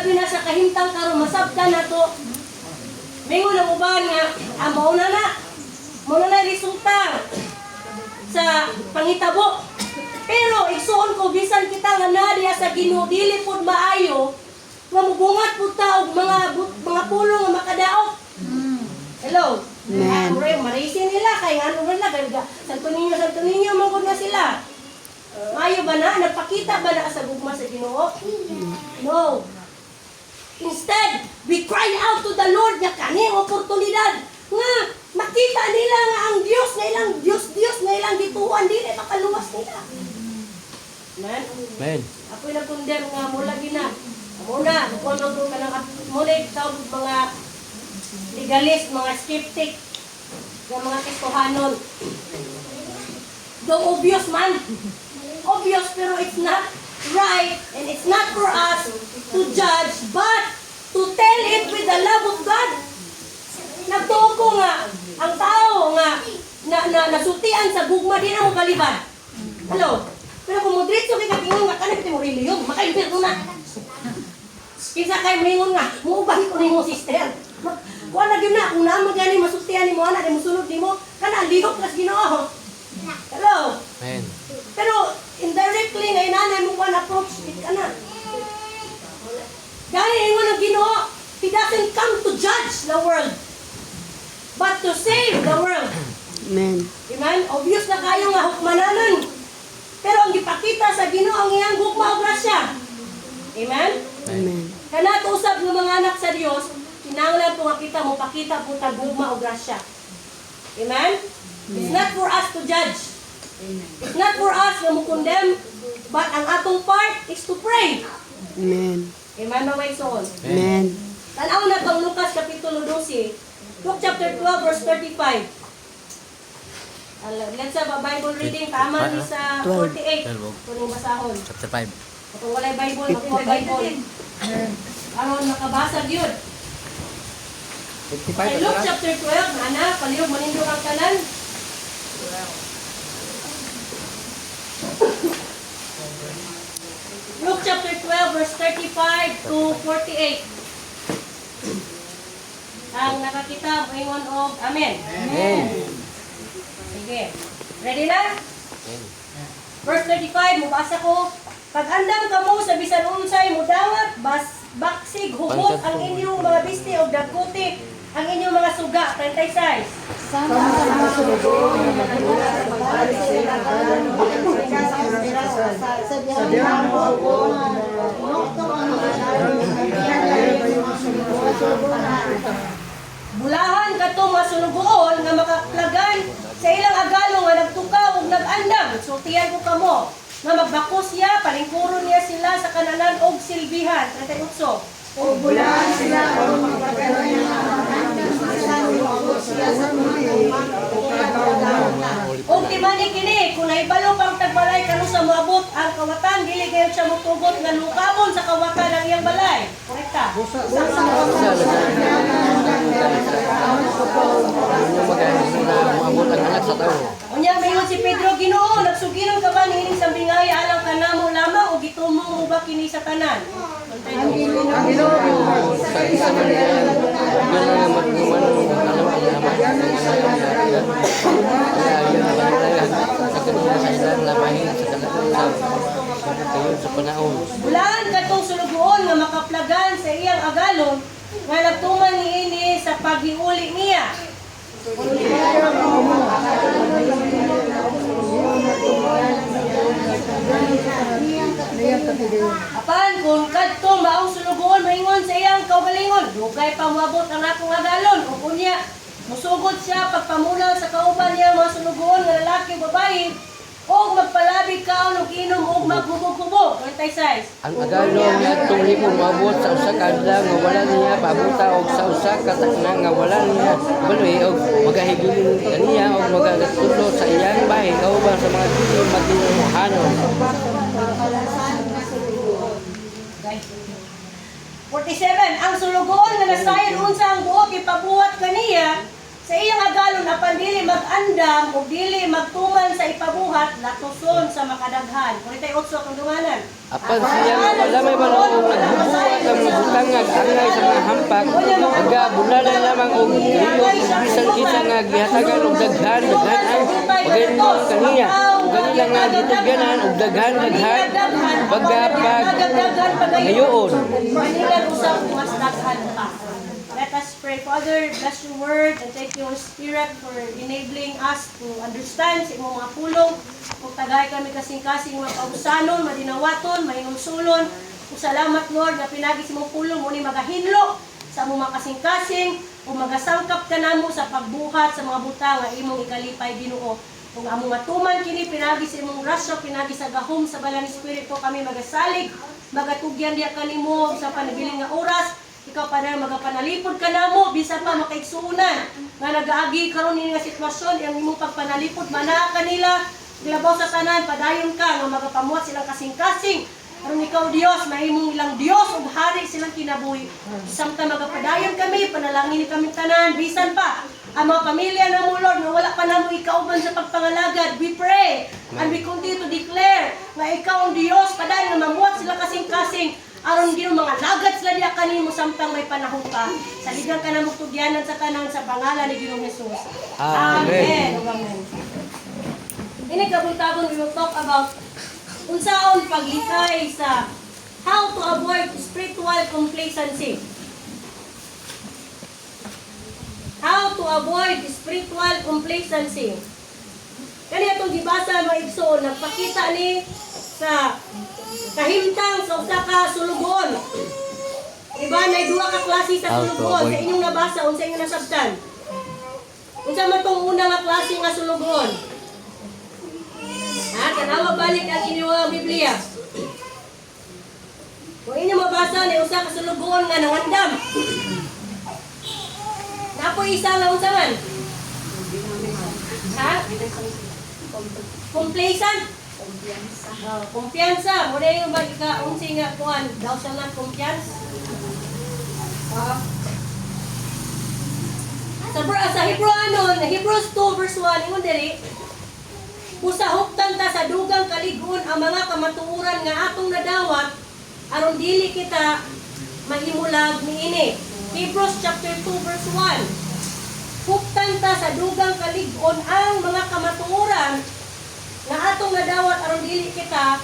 labi na sa kahimtang karon masabtan na to. Mingon ang uban nga, mauna na resulta sa pangitabo. Pero igsuon ko bisan kita nga nadiya sa Ginoo dili pud maayo nga mubungat pud ta og mga pulo nga makadaot. Hello. Marisin nila kay ano na ganda. Santo ninyo mangod na sila. Maayo ba na nagpakita ba na sa gugma sa Ginoo? No. Instead, we cry out to the Lord nga kaning oportunidad nga makita nila nga ang Dios nga ilang Dios nga ilang gituan dili makaluwas nila. Amen. Ako'y nagkondem nga mula gina. Muna, kung ano ka ng muna ikaw mga legalist, mga skeptic, mga Kristohanon. Though obvious man. Obvious pero it's not right and it's not for us to judge but to tell it with the love of God. Nagtuo ko nga ang tao nga nasultian sa gugma din ang balibad. Hello? Pero kung mo diretso kay kagingon nga kanang mo reliyon, maka-impirno na. Kinsa kay mingon nga, muubay ko nimo sister. Kuha na gyud na kung naman gani masultian nimo ana di mosunod nimo, kana lihok kas Ginoo. Hello? Amen. Pero indirectly nga inanay mo one approach it kana. Gani ingon ang Ginoo, He doesn't come to judge the world, but to save the world. Amen. Amen? Obvious na kayo nga hukmananon. Pero ang gipakita sa Ginoo ang iyang gugma ug grasya. Amen? Amen. Kana usab ng mga anak sa Dios, kinahanglan po nga kita mo pakita po ta gugma ug grasya. Amen? It's not for us to judge. It's not for us na mo condemn, but ang atong part is to pray. Amen. Amen, mga igsoon. Amen. Tanaw na pang Lucas kapitulo 12, Luke chapter 12 verse 35. Let's have a Bible reading. Tama ni sa 48. Kuning basahon. Chapter 5. Kung walay Bible, makuha Bible. Aron makabasa yun. Ay, Luke chapter 12, ana, palihog manindog ang tanan. Luke chapter 12, verse 35 to 48. Ang nakakita, ingon og Amen. Amen. Sige. Ready na? Verse 35, mubasa ko. Pag-andam kamo sa bisan unsay mudawat, baksig, hubot ang inyong mga bisti o dagkuti, ang inyong mga suga. 36. Bulahan katong mga sunugoon nga makaplagan sa ilang agalo nga nagtukaw ug nag-andam. Sultihan ko kamo nga magbakos siya, palingkuron niya sila sa kanalan og silbihan. 38. O bulahan sila o magpagano niya o timani kini, kung naibalo pang tagbalay kanu sa moabot ang kawatan, dili kayo siya mutugot nga lukabon sa kawatan ang iyang balay. Korekta. Unya mayon si Pedro, Ginoo, nagsugiron ka ba niining sa bingay alang kanamo lamang o gitumong mo ba kini sa tanan? ang Ginoo Sa isa man yan. Yan ang magkuman ng sa kanila sa ilang lamahin sa panahon. Bulaan katong sulugoon nga makaplagan sa iyang agalon nga nagtuman niini sa paghiuli niya. Apan kung kadto maong sulugoon maingon sa iyang kaugalingon, dugay pa moabot ang akong agalon ug unya musugod siya pagpamunaw sa kauban niya mga sulugoon nga lalaki o babae o magpalabig kaon og inom og maghubog-hubog. 26. Ang agalo nga tungli kung mabot sa usa ka adlaw nga wala niya pabuta og sa usa ka takna nga wala niya baloy og magahibilin kaniya og magatudlo sa iyang bahin kauban sa mga dili magtinuhanon. 47. Ang sulugoon nga nasayon unsa ang buot ipabuhat kaniya sa iyang agalon apan dili mag-andam o dili magtuman sa ipabuhat latuson sa makadaghan. 48 ang dunganan. Apan siya wala may manong nagbubuhat ang mabuta matangag angay sa mga hampak aga bunalan lamang og liyo bisan kisa nga gihatagan og daghan ang pagayon kaniya ganila nga gitugyanan og daghan pagapag ngayon. Manilan usap mas daghan pa. Let us pray. Father, bless your word and thank you, Holy Spirit, for enabling us to understand sa imong mga pulong. Kung tagay kami kasing-kasing mga kausanon, madinawaton, mahinungsulon. Kung salamat, Lord, na pinagi sa imong pulong, muni magahinlo sa imong mga kasing-kasing, o magasangkap ka namo sa pagbuhat sa mga butang nga imong ikalipay Ginoo. Kung among matuman kini pinagi sa imong rasyo, pinagi sa gahom sa balang Espiritu, kami magasalig, magatugyan diya kanimo sa panabiling nga oras. Ikaw pa na magapanalipod ka namo, bisa pa makaigsuunan nga nagaagi karon ni nga sitwasyon, ang imong pagpanalipod mana kanila, glabaw sa tanan, padayon ka nga magapamuhat silang kasing-kasing. Karon ikaw Dios, mahimong ilang Dios ug hari silang kinabuhi. Samtang magapadayon kami, panalangin kami tanan, bisan pa ang mga pamilya na mo, Lord, na wala pa na mo ikauban sa pagpangalagad. We pray and we continue to declare na ikaw ang Diyos, padayon na mamuhat sila kasing-kasing. Aron gino mga lagad sila diya kanimo samtang may panahon pa. Saligan ka na mugtugyanan sa tanan sa pangalan ni Ginoong Hesus. Amen. Amen. Ini kabuntagon we will talk about unsaon paglikay sa how to avoid spiritual complacency. How to avoid spiritual complacency. Kani atong gibasa mga igsoon, nagpakita ni sa kahimtang sa usa ka sulugon. Diba, nay duha ka klase sa sulugon. Sa inyong nabasa, unsa inyong nasabtan? Unsa man tong una nga klase nga sulugon? Ha, tanawa balik ang inyong Biblia. Kung inyong mabasa ni usa ka sulugon nga nangandam. Napo isa nga unsa man? Ha? Complacent? Kumpiyansa. Muna yung magka-unsi nga kuhan. Daw siya nga kumpiyansa. Sa Hebrews 2 verse 1, ingon diri, usahuptan ta sa dugang kaligon ang mga kamatuoran nga atong nadawat aron dili kita mahimulag niini. Hebrews chapter 2 verse 1. Huptan ta sa dugang kaligon ang mga kamatuoran nga atong nadawat aron dili kita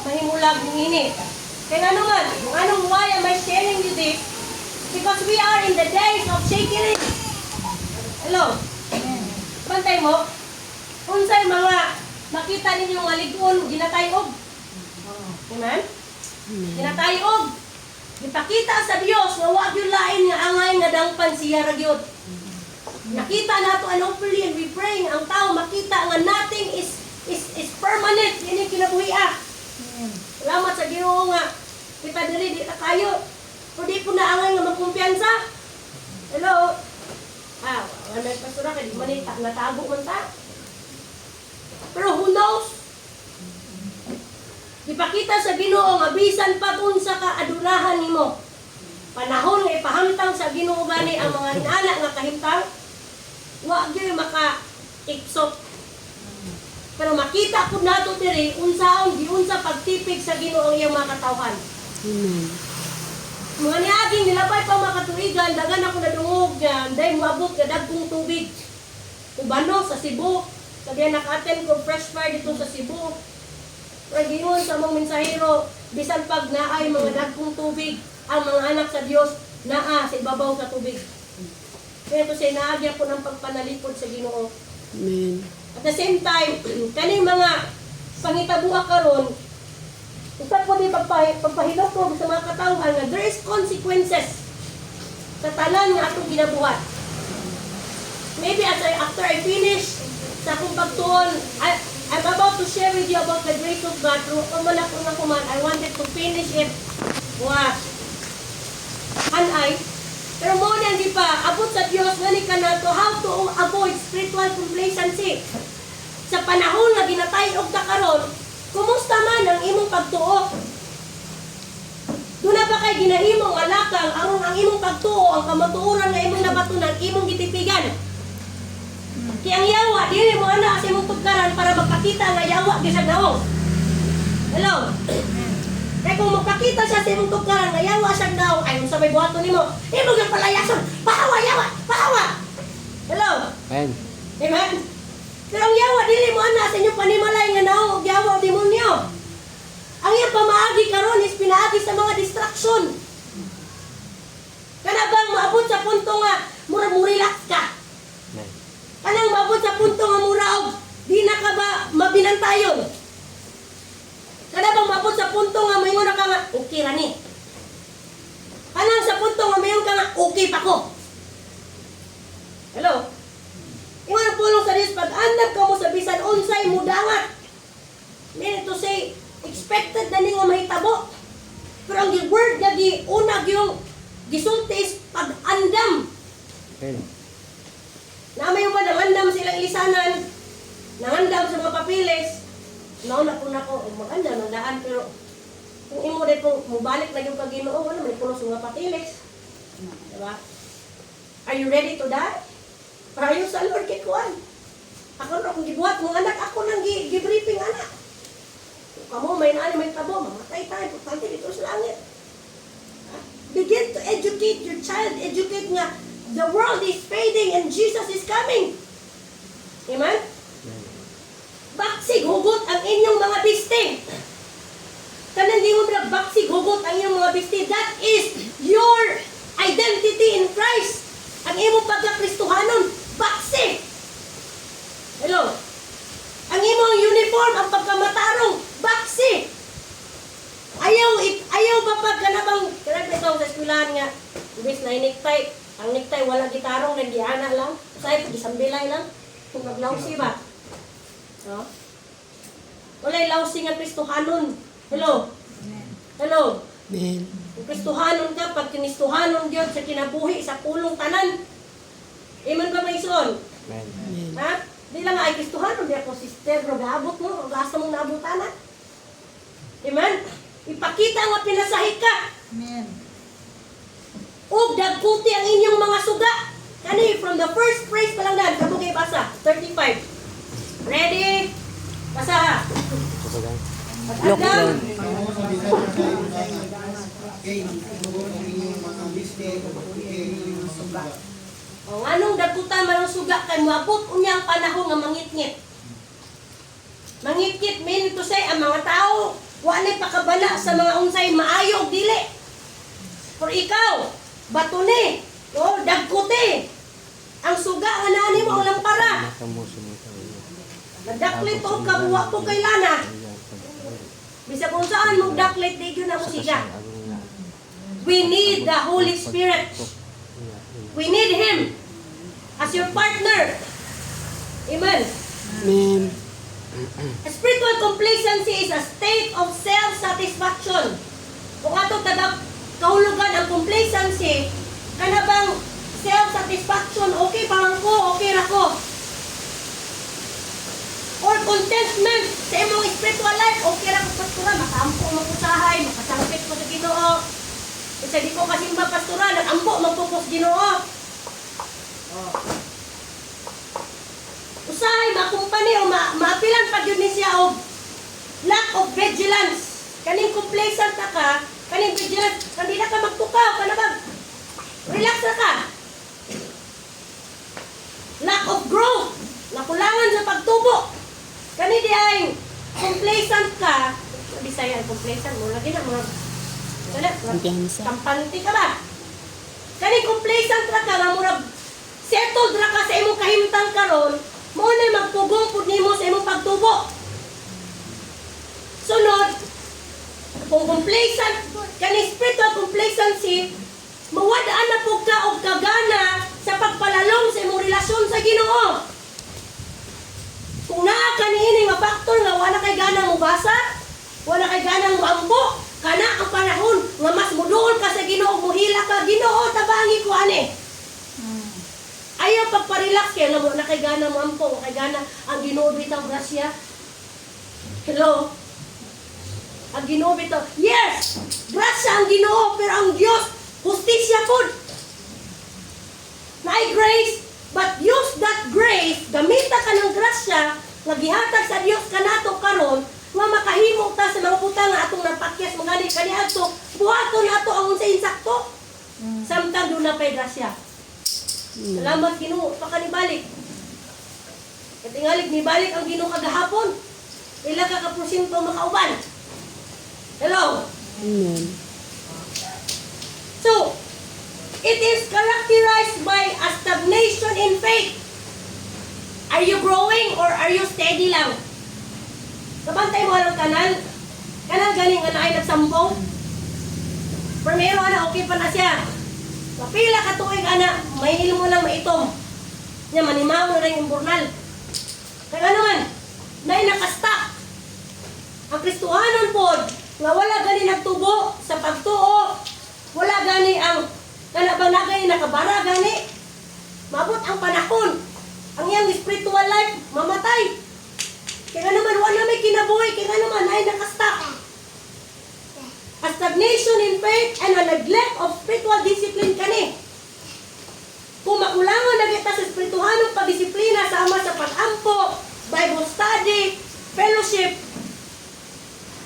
mahimulag niini. Kaya naman, why am I sharing you this? Because we are in the days of shaking it. Hello? Bantay mo? Unsay mga makita ninyo nga ligon, ginatayog? Amen? Ginatayog. Ipakita sa Dios nga wa gyud lain nga angay nga dangpan siya ra gyud. Nakita nato and hopefully and we pray ang tao makita nga nothing is permanent. Ini kinabuhi. Salamat sa Ginoo nga kita diri di ta kayo. Pwede po na angay nga magkumpiyansa. Hello? Wala pastora kay di manita natago man ta. Pero who knows? Ipakita sa Ginoo nga bisan pa kung sa kaadunahan nimo. Panahon nga ipahamtang sa Ginoo gani ang mga inana nga kahimtang, wa gyud maka-iksot. Pero makita pud nato diri unsaon giunsa pagtipig sa Ginoo ang iyang mga katawhan. Mga niaging nilabay pa mga katuigan, dagan ako nadungog yan, dahil maabot ka dagkong tubig. Ubano sa Cebu, sabihan naka-attend ko fresh fire dito sa Cebu. Ragingon sa mga mensahero, bisan pag naay mga dagkong tubig, ang mga anak sa Diyos, naa sa ibabaw sa tubig. Kaya ito siya naagya po ng pagpanalipod sa Ginoo. Amen. At the same time, kaning mga pangitabuha karon, isa po din pagpahilok ko sa mga katawhan nga there is consequences sa tanan nga atong ginabuhat. Maybe after I finish sa akong pagtuon, I'm about to share with you about the grace of God. Pero kumanak ko na kuman, I wanted to finish it. Pero mo na hindi pa, abot sa Diyos, nani ka na to, how to avoid spiritual complacency. Sa panahon na ginatayog ka karon, kumusta man ang imong pagtuo? Doon na ba kay ginahimong alakang aron ang imong pagtuo, ang kamatuoran nga imong nabatunan, imong gitipigan. Kaya ang yawa, dili mo ana sa imong tugkaran para magpakita nga yawa gyud sa daong. Hello? Kaya kung magpakita siya sa imong tukaran, nga yawa siya daw, ay sa may buhaton nimo, imong yung palayason, pahawa, yawa, pahawa. Hello? Amen. Amen? Pero ang yawa, dili mo ana sa inyong panimalay nga naong og yawa o demonyo. Ang iyang pamaagi karon is pinaagi sa mga distraction. Kana bang maabot sa punto nga mura-relax ka? Amen. Kanang maabot sa punto nga mura og di na ka ba mabinantayon? Kana bang maabot sa punto nga mayon ka nga okay ra ni? Kanang sa punto nga mayon ka nga okay pa ko? Hello? Ingon ang pulong sa Diyos, pag-andam ka mo sa bisan unsay mudangat. Meaning to say, expected na ni nga mahitabo. Pero ang word nga unag yung gisulti is pag-andam. Amen. Namay yung ba, nangandam silang ilisanan, nangandam sa mga papilis, nauna po na ko, mag-andam ng daan, pero kung imo dahil kung mubalik na yung pag-Ginoo, wala, may pulos mga papilis. Diba? Are you ready to die? Parayo sa Lord, kikuan. Ako na, kung gibuhat mong anak, ako nang gibriefing anak. Kung kamo, may naan, may tabo, mamatay tayo, importante dito sa langit. Begin to educate your child, educate nga, the world is fading and Jesus is coming. Amen? Baksig, hugot ang inyong mga biste. Kanang di mo na baksig, hugot ang inyong mga biste. That is your identity in Christ. Ang imong pagkakristohanon, baksig. Hello? Ang imong uniform, ang pagkamatarong, baksig. Ayaw ba pagkanabang, karag ito sa eskwelahan nga, ibig na necktie, ang necktie wala gitarong, nandiana lang, say gisambilay lang, kung naglawsi ba? No? Walay lawsi nga Kristohanon. Hello? Hello? Amen. Kung Kristohanon ka, pag kinistohanon Diyos sa kinabuhi, sa pulong tanan, iman ba may son? Amen. Ha? Di lang ay Kristohanon, di ako sister, no, gaabot mo, ang asa mong naabutan. Amen? Ipakita nga pinasahi ka. Amen. O dagkuti ang inyong mga suga. Kani, from the first phrase pa lang dahil, kamo kayo basa, 35. Ready? Basa ha. Pag-andam. O anong dagkutan man ang suga kay moabot unyang panahon nga mangitngit. Mangitngit meaning to say ang mga tao walay pakabala sa mga unsay maayo og dili. For ikaw, bato ni, o dagkuti. Ang suga nga nani mo ang lampara. Nadaklit o kabuwa po kay lana. Bisa kung saan mo daklit, di yun ako siya. We need the Holy Spirit. We need Him as your partner. Amen. Amen. Spiritual complacency is a state of self-satisfaction. Kung ato taga kahulugan ang complacency, kana bang self-satisfaction, okay parang ko, okay ra ko. Or contentment sa imong spiritual life, okay ra ko pastora, makaampo mo ko sahay, makasangpit ko sa Ginoo. Isa di ko kasi mapastora, nag-ampo magpupos Ginoo. Oh. Usahay, makumpani o maapilan pa yun niya o lack of vigilance. Kaning complacent na ka, kaning vigilance, hindi na ka magtukaw, kanabag, relax na ka. Lack of growth, nakulangan sa pagtubo. Kani di ay complacent ka, Bisaya ang complacent mo, lagi na mga, kampante ka ba? Kaning complacent na ka, nga murag, settled na ka sa imong kahimtang karon, mo na magpugong pud nimo sa imong pagtubo. Sunod, kung complacent, kani spiritual complacency, mawadaan na pug ka og kagana sa pagpalalong sa imong relasyon sa Ginoo. Kung naa kaniini nga factor nga wala kay gana mo basa, wala kay gana mo ampo, kana ang panahon nga mas muduol ka sa Ginoo, muhila ka, Ginoo tabangi ko ani. Ayaw pagpa-relax kaya lamo na kay gana mo ampo, kay gana ang Ginoo bitaw grasya. Hello? Ang Ginoo bitaw. Yes! Grasya ang Ginoo, pero ang Dios hustisya pud. Naay grace, but use that grace, gamita ka ng grasya nga gihatag sa Dios kanato karon nga makahimo ta sa mga butang nga atong napakyas mga ni kaniadto buhaton ato ang unsay insakto samtang doon na pay grasya. Salamat Ginoo pa kanibalik. Katingalig ni balik ang Ginoo kagahapon. Ila ka kaporsyento makauban. Hello. Amen. So, it is characterized by a stagnation in faith. Are you growing or are you steady lang? Kabantay mo ang kanal. Kanal galing na ay nagsampaw. Primero ana okay pa na siya. Kapila ka tuig ana, may hilom mo lang maitom. Nya manimaw na rin yung burnal. Kaya naman, na nakastak. Ang Kristohanon pod nga wala gani nagtubo sa pagtuo. Wala gani ang kanabanagay nakabara gani. Mabot ang panahon. Ang iyang spiritual life mamatay. Kaya naman wala may kinabuhi, kaya naman ay nakastak. A stagnation in faith and a neglect of spiritual discipline kani. Kung makulangan na kita sa spirituhanong pagdisiplina sama sa pag-ampo, Bible study, fellowship.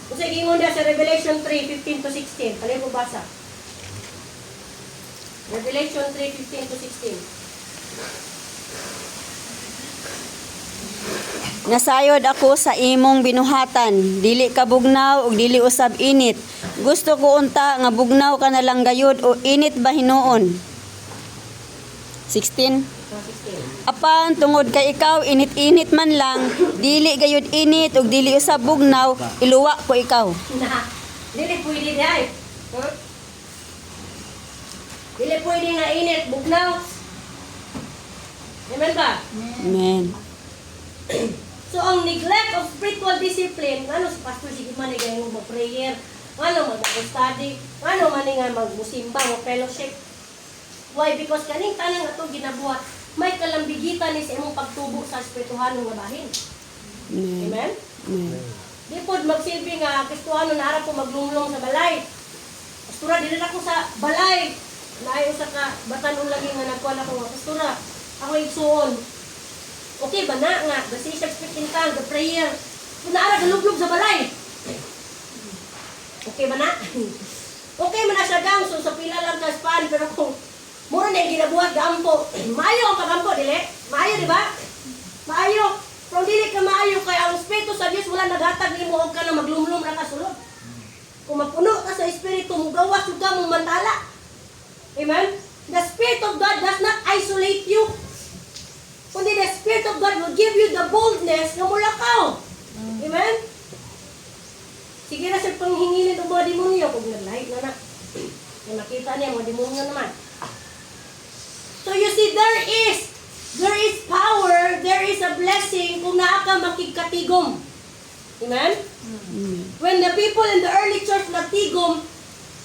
Kung sa gingon na sa Revelation 3:15-16, pala ko basa. Revelation 3:15-16. Nasayod ako sa imong binuhatan, dili ka bugnaw ug dili usab init. Gusto ko unta nga bugnaw ka na lang gayud o init ba hinuon. 16. Apan tungod kay ikaw init-init man lang, dili gayud init ug dili usab bugnaw, iluwa ko ikaw. Na, dili pwede day. Huh? Dili pwede nga init, bugnaw. Amen ba? Amen. So, ang neglect of spiritual discipline, ano si pastor, sige man nga yung mag-prayer, ano mag-study, ano man nga mag-musimba, mag-fellowship. Why? Because kaning tanang ito ginabuhat, may kalambigitan ni sa imong pagtubo sa spirituhanong nga bahin. Amen. Amen? Amen. Di po magsilbi nga, Kristohano na harap ko maglumlong sa balay. Pastora, dili na ko sa balay. Naayo sa ka, batanon lagi nga nagkuhan ako nga, Pastora, ako igsuon. Okay ba na nga? Basta siya speak in tongues, the prayer. Kung naara, galublob sa balay. Okay ba na? Okay man na siya gang, so sa pila lang ka span, pero kung mura na yung ginabuhat, gampo. Maayo ang pagampo, dili? Maayo, di ba? Maayo. Kung dili ka maayo, kaya ang Espiritu sa Diyos, wala naghatag ni mo, huwag ka na maglumlum na kasulod. Kung mapuno ka sa Espiritu, mugawas yung ka mong mantala. Amen? The Spirit of God does not isolate you. Kundi the Spirit of God will give you the boldness na mulakaw. Amen? Sige na siya panghingilin ng mga demonyo kung nag-light na na. Kung nakita niya, mga demonyo naman. So you see, there is power, there is a blessing kung naa ka makigkatigom. Amen? When the people in the early church nagtigom,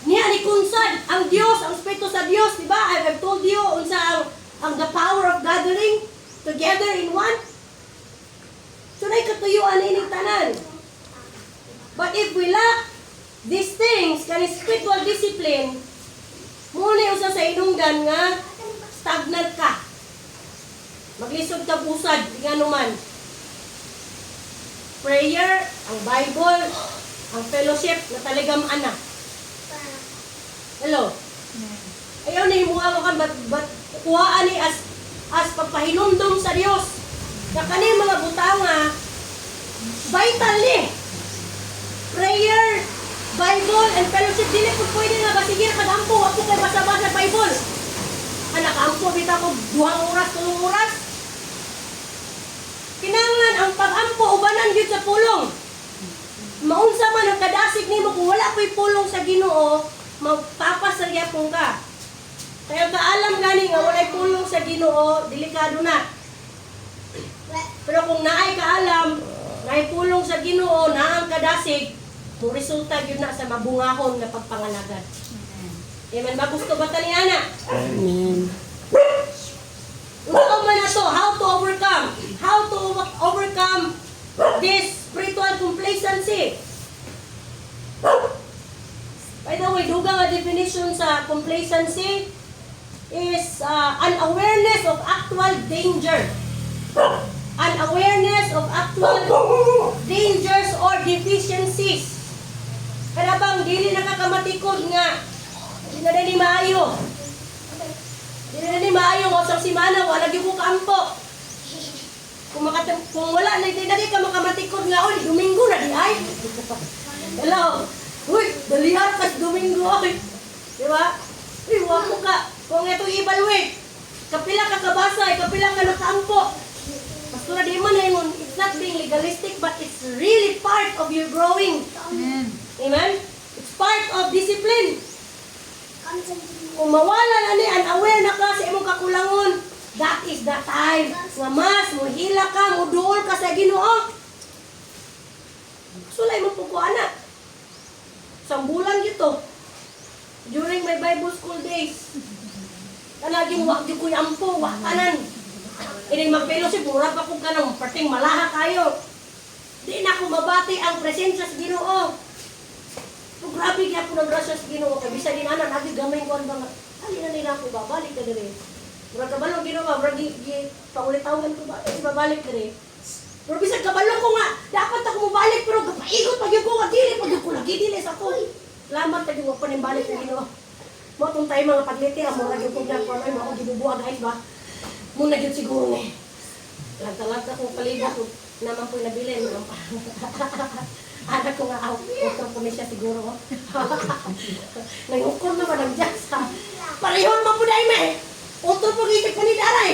niya ni kunsad ang Diyos, ang Espiritu sa Diyos, di ba? I've told you unsa ang the power of gathering together in one. So na ikatuyuan ining tanan. But if we lack these things, kani spiritual discipline, muna usa sa inungdan nga stagnant ka. Maglisod ka pusad, nga naman. Prayer, ang Bible, ang fellowship, na taligam ana. Hello? Ayaw na himuha ko kan, but kuhaan ni as pagpahinumdum sa Dios. Na kani mga butanga, vital ni. Prayer, Bible, and fellowship, dili po pwede nga basigir kagampo, ako kay basa-basa Bible. Anak, ampo, bita ko 2 oras, 3 oras. Kinanglan ang pag-ampo, ubanan yun sa pulong. Maunsa man ang kadasig nimo kung wala ko'y pulong sa Ginoo, magpapasaryapong ka. Kaya kaalam gani nga walay pulong sa Ginoo, delikado na. Pero kung naay kaalam, naay pulong sa Ginoo, naang kadasig, mo resulta gyud na sa mabungahon nga pagpangalagad. Amen. Magusto ba tani ana? Amen. Ano man na to? How to overcome? How to overcome this spiritual complacency? By the way, dugang nga definition sa complacency is an awareness of actual danger. an awareness of actual dangers or deficiencies. Kada bang dili nakakamatikod nga di na ni maayo. Di na ni maayo nga sa simana wala gyud ko kaampo. Kung wala na di ka makamatikod nga oy Domingo na di ay. Hello. Uy, dalihan ka Domingo oy. Di ba? Uy, wako ka. Kung ito i-evaluate, kapila ka kabasay, kapila ka nakaampo. Pastora, di man na yun, it's not being legalistic, but it's really part of your growing. Amen? It's part of discipline. Kung mawala na ni, unaware na ka sa imong kakulangon, that is the time. Nga mas, muhila ka, muduol ka sa Ginoo. Sulay mo po ko, anak. Isang bulan dito. During my Bible school days, kanaging wag di ko ampo, wakanan. Ining mag-fellowship, mura pa kung kanang parting malaha kayo. Di na ko mabati ang presensya sa Ginoo. Kung grabe kaya po nag-rasya sa Ginoo, kaya bisa din anak, naging gamay ko ang mga, halina nila ako, babalik ka din. Mura kabalong Ginoo, mura paulit-tawagan ko ba, babalik ka din. Pero bisa kabalong ko nga, dapat ako mabalik, pero kapaigot pag yung ko, pag yung ko lagi dilis ako. Salamat tayo mo panimbalik ng Ginoo. Mo tong tayo mga pagliti, mo lagi kong gagawin, ay mo ako gibubuha guys ba? Mo na yun siguro eh. Lagta-lagta kong paligat ko naman po nabili. Anak ko nga ako, utro po niya siguro. Nangukor na ba ng Diyos ha? Parehon mo po dahil me. Utro po gitik pa ni Daray.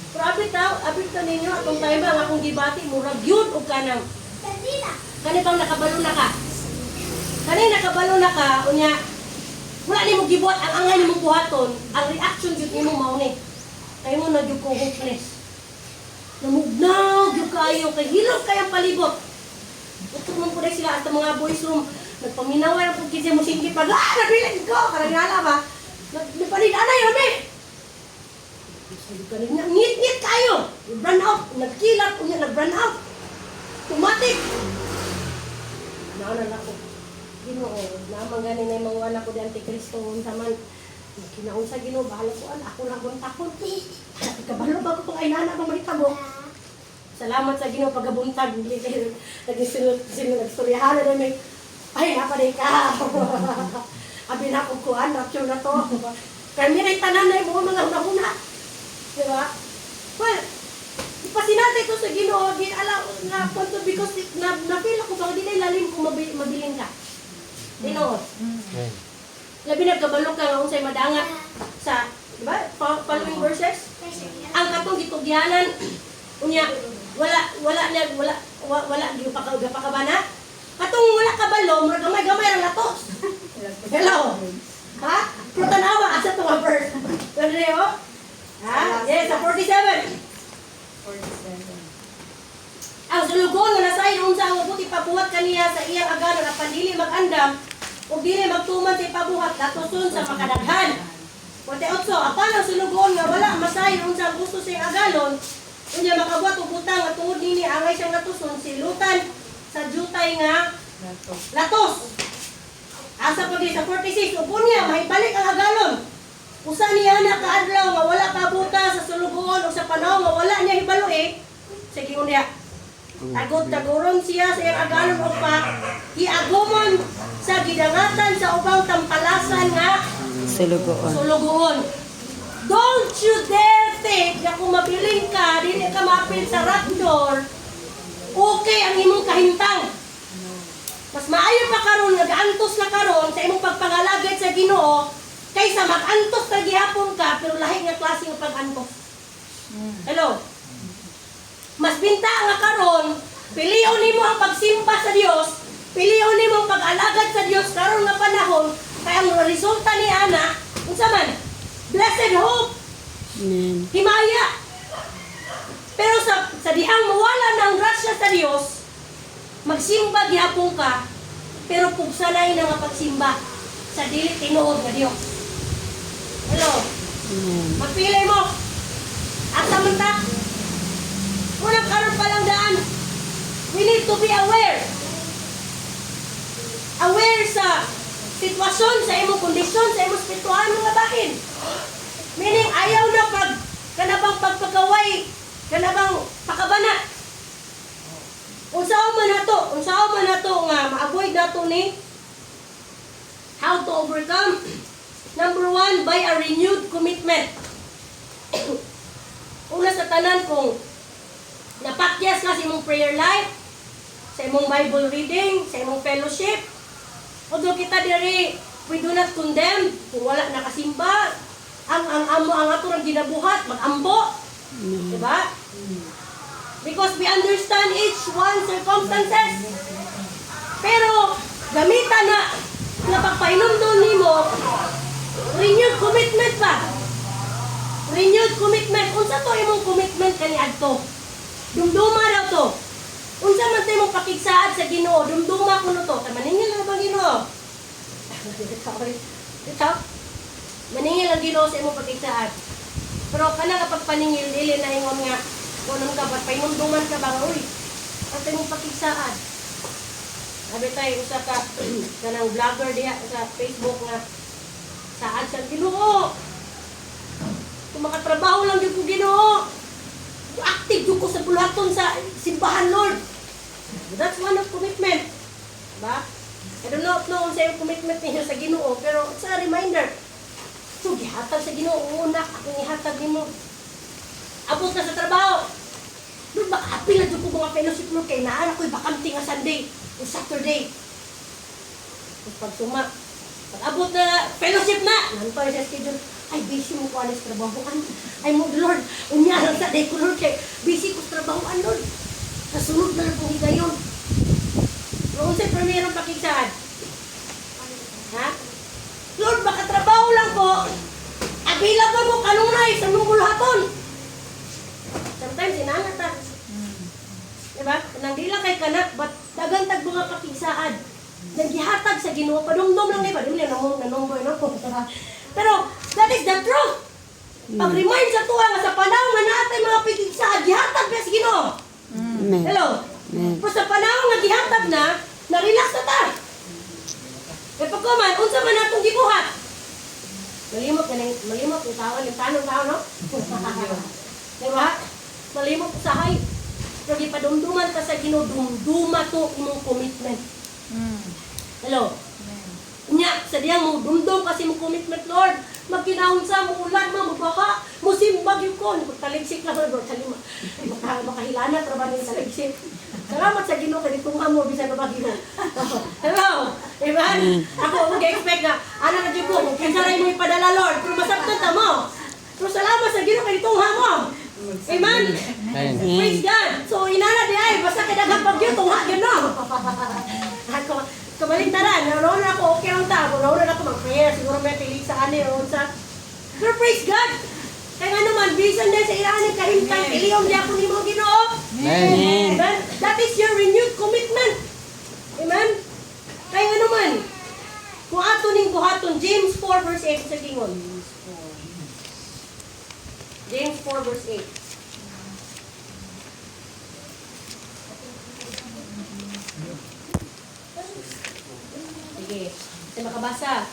Pero abit ka ninyo, atong tayo ba, ang akong gibati, murag yun o kanang. Kanitong nakabalo na ka. Kanina nakabalo na ka, unya, wala ni mo gibuhat, ang angay ni mo buhaton, ang reaction yun ni mo mauni. Kayo mo na yung ko hopeless. Namugnaw, yung kayo, kay hilog kayang palibot. Utro mo po sila at mga boys room, nagpaminaway ang pagkisi mo singgit pag, nabilig ko, karangala ba? Nagpanid-anay, rabi! Ngit-ngit kayo! Nag-run out, nagkilat, unya nag-run out. Tumatik! Naanan ako. Ginoo, naman ganin na yung mga wala ko di Antikristo, saman, kinaunsa Ginoo, bahala ko, ako lang buntakon. Kabalo ba ko itong ay nana ba may tabo? Salamat sa Ginoo pagkabuntag, nagstoryahan na may, ay napaday ka. Abi na akong kuhan, rapture na to. Kami rin tanan na yung mga una-una. Diba? Well, ipasinati ito sa Ginoo, di alam na punto because na-feel ako bang di na ilalim kung mabilin ka. Ginoo. Labi nagkabalo ka nga unsay madangat sa, di ba? Following verses. Ang katong gitugyanan unya wala di pa kabana. Katong wala kabalo, mura gamay-gamay ra latos. Hello. Ha? Pero tanawa asa to nga verse. Pero ha? Yes, sa 47. Ang sulugon nga nasayon unsa ang buti pabuhat kaniya sa iyang aganon at pandili magandam ug dili magtuman sa ipabuhat latoson sa makadaghan. 48 apan ang sulugon nga wala masayon unsa ang gusto sa iyang aganon unya makabuhat og butang at tungod nini angay siyang latoson silutan sa jutay nga latos. Asa pagdi sa 46 ug unya mahibalik ang aganon. Usa niya na kaadlaw nga wala pabuta sa sulugon o sa panahon nga wala niya hibalo sige unya taguron siya sa iyang aganon o pa hiagumon sa gidangatan sa ubang tampalasan nga sulugoon. Don't you dare think na kung mabiling ka, dili ka mapil sa raptor, okay ang imong kahintang. Mas maayo pa karon nag-antos na karon sa imong pagpangalagad sa Ginoo kaysa mag-antos na gihapon ka pero lahi nga klase ng pag-antos. Hello? Mas binta nga karon, piliyon nimo ang pagsimba sa Dios, piliyon nimo ang pag-alagad sa Dios karon nga panahon, kaya ang resulta ni ana, unsa man? Blessed hope. Amen. Himaya. Pero sa dihang mawala ng grasya sa Dios, magsimba gihapon ka, pero pugsanay na nga pagsimba sa dili tinuod nga Dios. Hello? Magpili mo. At samanta, unang karon pa lang daan, we need to be aware. Aware sa sitwasyon, sa imong kondisyon, sa imong spiritual mga bahin. Meaning, ayaw na kanabang pagpagaway, kanabang makabana. Unsaon man nato nga ma-avoid nato ni how to overcome. Number 1, by a renewed commitment. Una sa tanan kung napakyas ka sa imong prayer life, sa imong Bible reading, sa imong fellowship. Although kita diri, we do not condemn kung wala nakasimba. Ang ato ng ginabuhat, mag-ambo. Diba? Because we understand each one's circumstances. Pero, gamitan na pagpainom doon nimo, renewed commitment pa. Renewed commitment. Unsa to imong commitment kaniadto? Dumduma daw to. Unsa man tayo mong pakigsaad sa Ginoo, dumduma kuno to. Maningil na ba Ginoo? Ito? Maningil ang Ginoo sa imong pakigsaad. Pero kana kapag paningil, dili na ingon nga, kunong ka, ba't painumduman ka ba? Uy, ang tayo mong pakigsaad. Sabi tayo, usa ka, kanang vlogger diya sa Facebook nga, saad sa Ginoo. Kung makatrabaho lang yung Ginoo, active yung ko sa bulaton sa simbahan, Lord. That's one of commitment. Diba? I don't know kung sa yung commitment ninyo sa Ginoo, pero it's a reminder. So, gihatag sa Ginoo, una, akong ihatag mo. Abot na sa trabaho. Lord, baka apil na ko mga fellowship, Lord, kay naan ako'y bakanti nga Sunday o Saturday. Pag abot na fellowship na, nantoy sa schedule, ay, busy mo ko alis trabahoan. Ay mo, Lord, unyaran sa day ko, Lord, kay busy ko trabahoan, Lord. Nasunod na lang kong higayon. Noon sa primerong pakigsaan. Ha? Lord, baka trabaho lang ko. Available mo kanunay sa nungulhaton. Sometimes, sinangat ta. Diba? Nang di lang kay kanak, ba't dagantag mga pakigsaan. Naghihatag sa Ginoo, padumdum lang diba? Dili nanongboy, no? Pero, that is the truth. Pag-remind sa tuwa nga sa panahon nga natin mga pakigsaan, gihatag na sa Ginoo. Amen. Hello? Amen. Pero sa panahon nga gihatag na, na-relax na ta. E pagkuman, unsa man natong gibuhat? Malimot yung tao, yung tanong-tao, no? Diba? Malimot sa hay. Pero di padumduman ka sa Ginoo, dumduma to imong commitment. Hello? Nya, sa diyang mo dumdum kasi mo commitment, Lord. Magkinahon sa mo ulan mo, magbaka, mo simbag yung ko. Taligsik lang, Lord. Makahilana, trabahin sa taligsik. Salamat sa Ginoo kay tunga mo bisan ba Ginoo. Hello. Amen. Ako mag-expect na ana na jud ko kung kinsa ray mo ipadala Lord, pero masabtan ta mo. Pero salamat sa Ginoo kay tunga mo. Amen. Praise God. So inana di ay basta kay daghang pagyo tunga gyud no. Ako kabaligtaran, naroon ako okay lang ta, naroon ako mag-prayer, siguro may tilig sa ani o sa. Pero praise God. Kaya nga naman, bisan dahil sa ilanin kahimtang, iliyong niya po ni mo Ginoo. Amen. Amen. That is your renewed commitment. Amen. Kaya nga naman, kung ato ning buhaton, James 4 verse 8 sa gingon. James 4 verse 8. Sige, sa makabasa.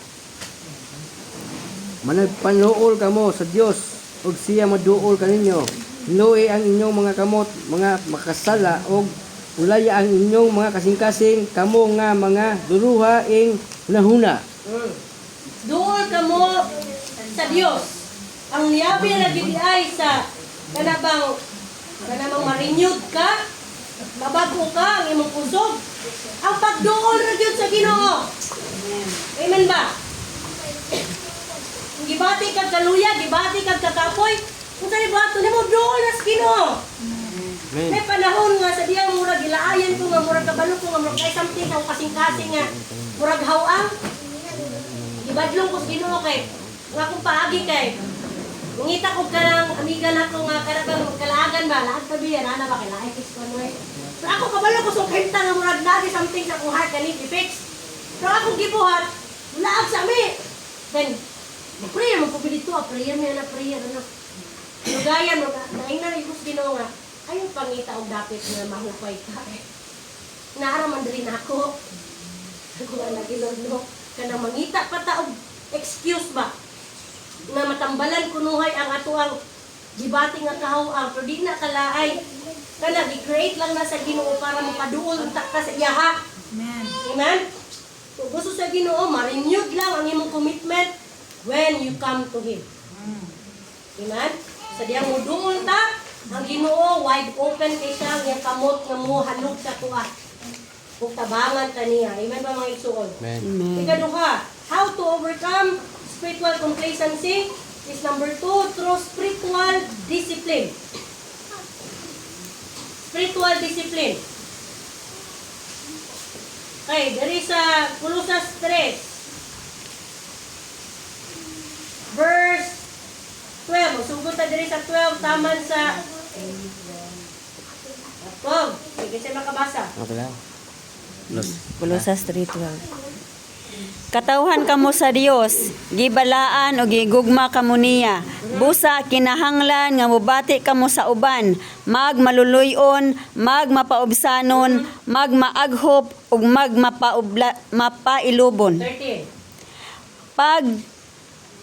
Managpanuol kamo sa Dios ug siya maduol kaninyo. Hinuoy ang inyong mga kamot, mga makasala ug ulaya ang inyong mga kasing-kasing kamo nga mga duruha ing hunahuna. Duol kamo sa Dios. Ang liyabi na gidi ay sa kanabang ma-renewed ka, mabago ka ang imong kusog. Ang pagduol na gyud sa Ginoo. Amen ba? Gibati kag kaluya, gibati kag kakapoy. Kung saan ibato nimo duol na sa Ginoo. May panahon nga sa diyang murag gilaayan ko nga murag kabalo ko nga murag kay something ang kasing-kasing nga murag hawang. Gibadlong ko sa Ginoo kay nga kung paagi kay ngita ko kanang amiga nako nga karabang kalaagan ba lahat sabi yan ana ba kay lahi kis ko ano. So ako kabalo ko sa kenta nga murag nagi something sa kong heart kanit i-fix. So ako gibuhat laag sa mi. Then prayer mo ko pilito, prayer mo na prayer ano. Lugayan mo naing na ibus Ginoo nga. Ayaw pangita og dapit na mahupay ka. Naaraman din ako. Ako nga lagi Lord kanang mangita pa ta og excuse ba nga matambalan kunuhay ang atuang gibati nga kahawang pero di na kalaay kana gi-create lang na sa Ginoo para mapaduol unta ka sa iya ha. Amen. Amen? Kung gusto sa Ginoo, ma-renewed lang ang imong commitment when you come to Him. Amen? Sa diyang mo duol ta, ang Ginoo wide open kay siya nga kamot nga mo halog sa tuwa. Kung tabangan ka niya. Amen ba mga igsuon? Amen. Amen. Ikaduha, how to overcome spiritual complacency is number 2, through spiritual discipline. Spiritual discipline. Okay, dari sa Colossus 3, verse 12. Sugod ta diri sa 12, taman sa 12. Sige siya makabasa. Okay lang. Kolosas 3:12. Katawhan kamo sa Dios, gibalaan o gigugma kamo niya. Busa kinahanglan nga mubati kamo sa uban, magmaluluyon, magmapaubsanon, magmaaghop ug mapailubon. 13. Pag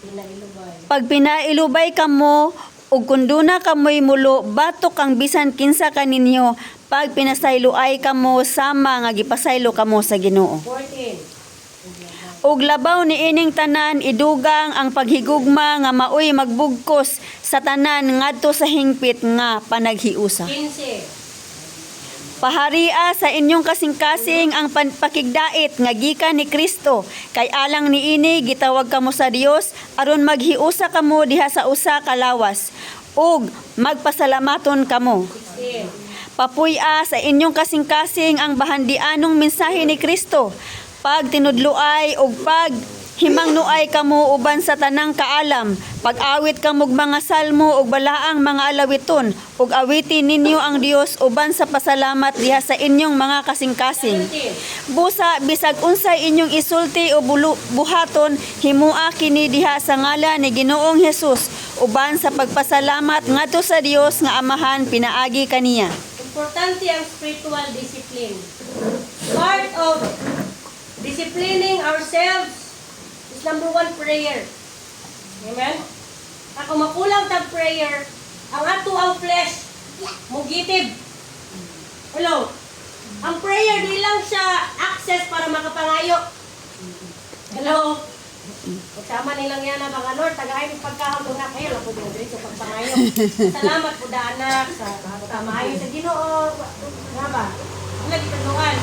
Pinailubay. Pag pinailubay kamo ug kunduna kamoy mulo batok ang bisan kinsa kaninyo pag pinasayloay kamo sama nga gipasaylo kamo sa Ginoo. 14. Ug labaw ni ining tanan idugang ang paghigugma nga maoy magbugkos sa tanan ngadto sa hingpit nga panaghiusa. 15. Paharia sa inyong kasing-kasing ang pakigdait nga gikan ni Kristo kay alang niini gitawag kamo sa Dios aron maghiusa kamo diha sa usa ka lawas ug magpasalamaton kamo. 16. Papuy-a sa inyong kasing-kasing ang bahandianong mensahe ni Kristo. Pag tinudloay ug pag himangnuay kamo uban sa tanang kaalam, pag-awit kamo og mga salmo ug balaang mga alawiton, ug awitin ninyo ang Dios uban sa pasalamat diha sa inyong mga kasing-kasing. 17. Busa bisag unsay inyong isulti o buhaton, himua kini diha sa ngalan ni Ginoong Hesus uban sa pagpasalamat ngadto sa Dios nga Amahan pinaagi kaniya. Importante ang spiritual discipline. Part of disciplining ourselves is number 1, prayer. Amen? Ako makulang tag prayer, ang ato ang flesh, mugitib. Hello? Ang prayer di lang siya access para makapangayo. Hello? Kasama nilang yan na mga Lord, tagaay ng pagkahapon na kayo, lang po din dito sa pagpangayo. Salamat po da anak, sa pagkamayo sa Ginoo. Nga ba? Ang lagi pagluan.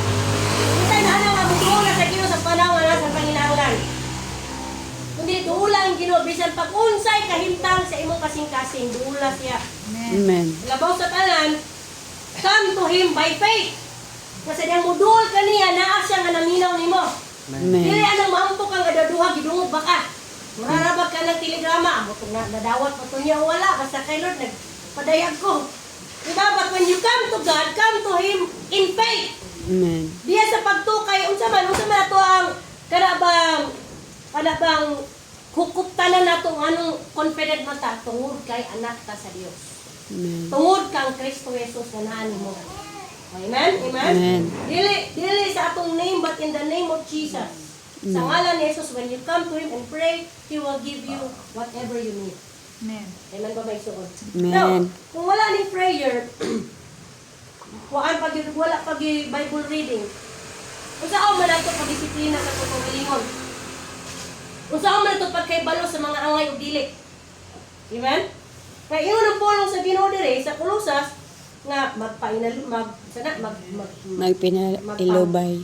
Kita na anak nga butuon na sa Ginoo sa panahon na sa panginahanglan. Kundi duula ang Ginoo, bisan pag-unsay kahimtang sa imong kasing-kasing, duula siya. Amen. Labaw sa tanan, come to Him by faith. Kasi niyang muduol ka niya, naa siya nga naminaw nimo. Dili Amen. anang maampok ang adaduha, gidungog ba ka? Mararabag ka ng telegrama, amo kung nadawat pa to niya o wala, basta kay Lord, nagpadayag ko. Diba? But when you come to God, come to Him in faith. Amen. Diya sa pagtukay, unsa man ato ang kanabang hukuptanan nato anong confident man ta tungod kay anak ta sa Dios. Amen. Tungod kang Kristo Jesus nga naa nimo. Amen? Amen? Amen. Dili sa atong name but in the name of Jesus. Sa ngalan ni Jesus, when you come to Him and pray, He will give you whatever you need. Amen. Amen ba may suod? Amen. Now, kung wala ning prayer, wala pag Bible reading, kung saan man ato pag-disiplina sa pagkalingon, kung saan man ato pagkaibalo sa mga angay o dili. Amen? Kaya yun ang pulong sa Ginoo dire sa Colossus nga magpailubay. Magpailubay.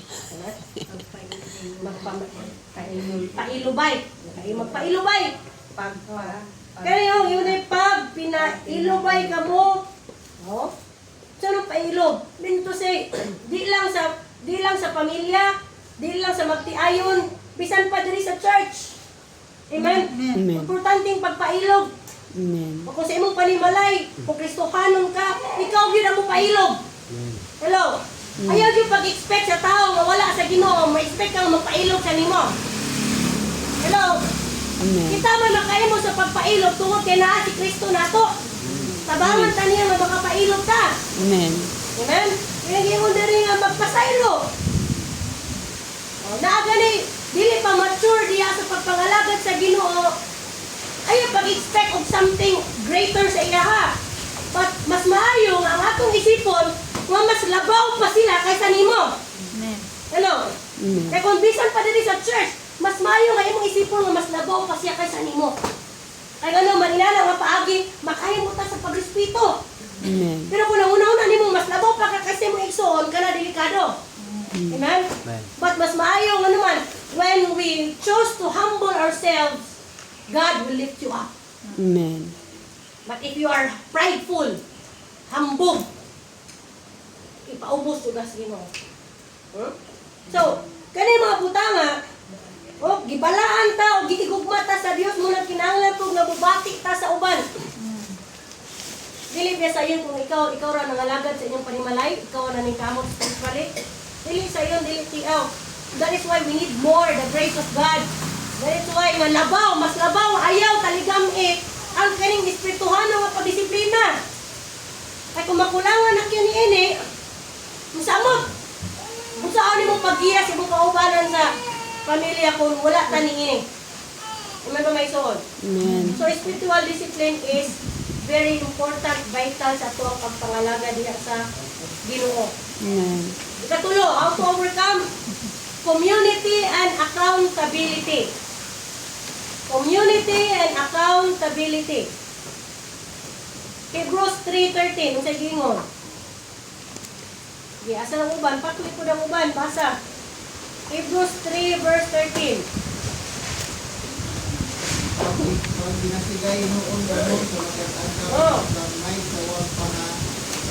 Kaya yun ay pag pinailubay ka mo, no? Saan ang pailob? Mean to say, di lang sa pamilya, di lang sa magtiayon, bisan pa diri sa church. Amen? Amen. Importanteng pagpailog. Amen. O kung sa imong panimalay, kung Kristohanon ka, ikaw yun ang mo pailog. Hello? Ayaw yung pag-expect sa tao nga wala sa Ginoo, ma-expect kang magpailog sa nimo. Hello? Amen. Kita man makaimo sa pagpailog tungod kay naa si Kristo nato. Tabangan ta niya nga makapailog ta. Amen. Amen? Kaya gingon diri nga magpasaylo. Naa gani dili pa mature diya sa pagpangalagad sa Ginoo. Ayaw pag-expect of something greater sa iya ha. But mas maayo nga ang atong isipon nga mas labaw pa sila kaysa nimo. Amen. Hello? Amen. Kaya kung bisan pa diri sa church, mas maayo nga imong isipon nga mas labaw pa siya kaysa nimo. Kaya ano, manilala nga paagi, makahimo ta sa pagrespeto. Amen. Pero kung nauna-una nimo mas labaw pa ka kaysa imong igsoon, kana delikado. Amen? Amen. But mas maayo nga naman, when we choose to humble ourselves, God will lift you up. Amen. But if you are prideful, hambog, ipaubos yung gas mo. So, kani mga butanga, gibalaan ta o gitigugma ta sa Dios muna kinahanglan pug nabubati ta sa uban. Dili ba sa iyo kung ikaw ra nangalagad sa inyong panimalay, ikaw ra ning kamot spiritually. Dili sa iyo, dili tiaw. That is why we need more the grace of God. That is why nga labaw, mas labaw ayaw taligam ang kaning espirituhan nga pagdisiplina. Kay kung makulangan na kyun ini, musamot. Kung saan mo paggiya sa imong kaubanan sa pamilya kung wala ta niini. Amen ba may soon? Amen. So spiritual discipline is very important, vital sa ato ang pagpangalaga diha sa Ginoo. Amen. Ikatulo, how to overcome community and accountability. Community and accountability. Hebrews 3:13, unsay giingon? Di asa ang uban, patuloy po ng uban, basa. Hebrews 3 verse 13. Pag binasigay noon gano'n sa magkatanda, Oh. may tawag pa na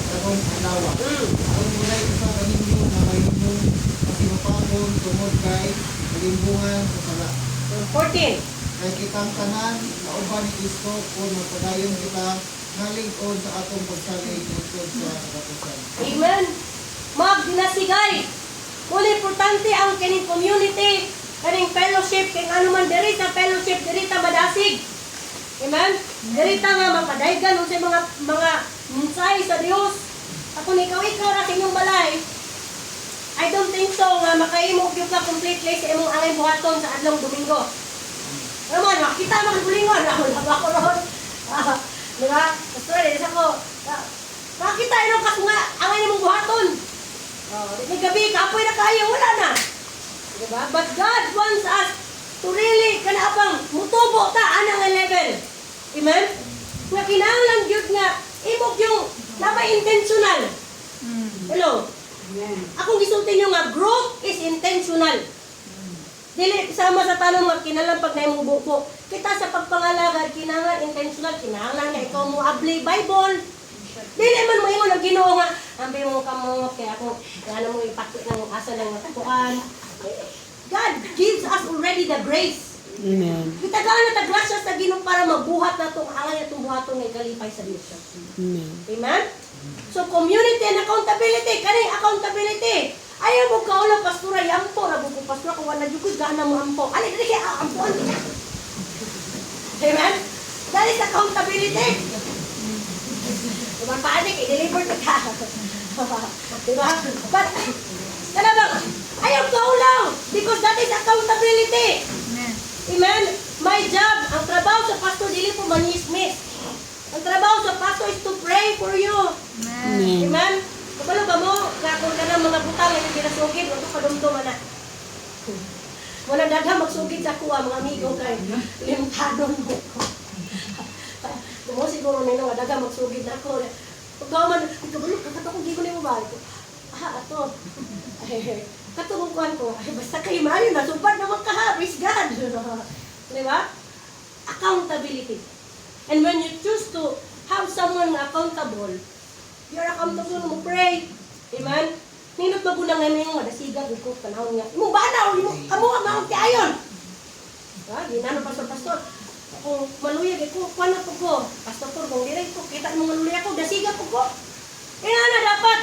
karong alawa. Mm. Ang mulay isa kaninyo na mahimong masinupakon tungod kay kalimbungan sa sala. 14. Kay kitang tanan, nauban ni Kristo kung magpadayon kita nalingkod sa atong pagsalig lingkod sa katapusan. Amen. Magdinasigay. Kung importante ang kining community, kaning fellowship, kay ano man diri sa fellowship, diri ta madasig. Amen. Diri ta nga mapadaygan unsay mga mensahe sa Dios. Ako ni ikaw ra sa inyong balay. I don't think so nga makaimog gyud ka completely sa imong angay buhaton sa adlong Domingo. Naman, makita magbulingon ako ron. Diba? Pastor, isa ko. Makita ino kas nga angay nimong buhaton. May gabi, kapoy na kayo, wala na. Diba? But God wants us to really, kanapang, mutubo ta, anang level. Amen? Nga kinahanglan yun nga, imog yung nama-intentional. Hello? Akong gisulti nyo nga, growth is intentional. Dili, sama sa tanong nga, kinalampag na imong buko. Kita sa pagpangalagad, kinahanglan intentional, kinahanglan nga ikaw mo abli Bible. Dili man mo ingon ang Ginoo nga, ambi mo kamo kaya ako ano mo ipakit ng asa lang natuan. God gives us already the grace. Amen. Kita gaano ta grasya sa Ginoo para mabuhat na tong angay atong buhaton nga kalipay sa Dios. Amen. Amen. So community and accountability, kani accountability. Ayaw mo kaulo pastora yampo ra buko pastora kung wala jud gana mo ampo. Ali dili kay ampo. Amen. That is accountability. Diba, paano i-deliver ka? Diba? But, talagang, ayaw ka ulaw because that is accountability. Amen? My job, ang trabaho sa pastor, dili po manismis. Ang trabaho sa pastor is to pray for you. Amen. Amen? Kapalo ba mo, kung ka ng mga butang, yung pinasugid, ito kadumduman na. Walang daghang magsugid sa kuha, mga amigo kay limtadon mo ko. Mo siguro nino nga daga magsugid na ako. Pagka man ikabulok kakatong gigo nimo ba ko. Ato. Katong kuan ko. Basta kay mali na supat naman ka ha, praise God. Di ba? Accountability. And when you choose to have someone accountable, you're accountable mo pray. Amen. Ninot magulang nga nimo nga dasiga ko panahon nga. Imo bana o imo kamo ang maong ti ayon. Ha, ginano pastor. Kung maluyag ako, paano po ko? Pastor po, kung direct po, kita mo maluyag ako, dasiga po ko. Kaya na dapat.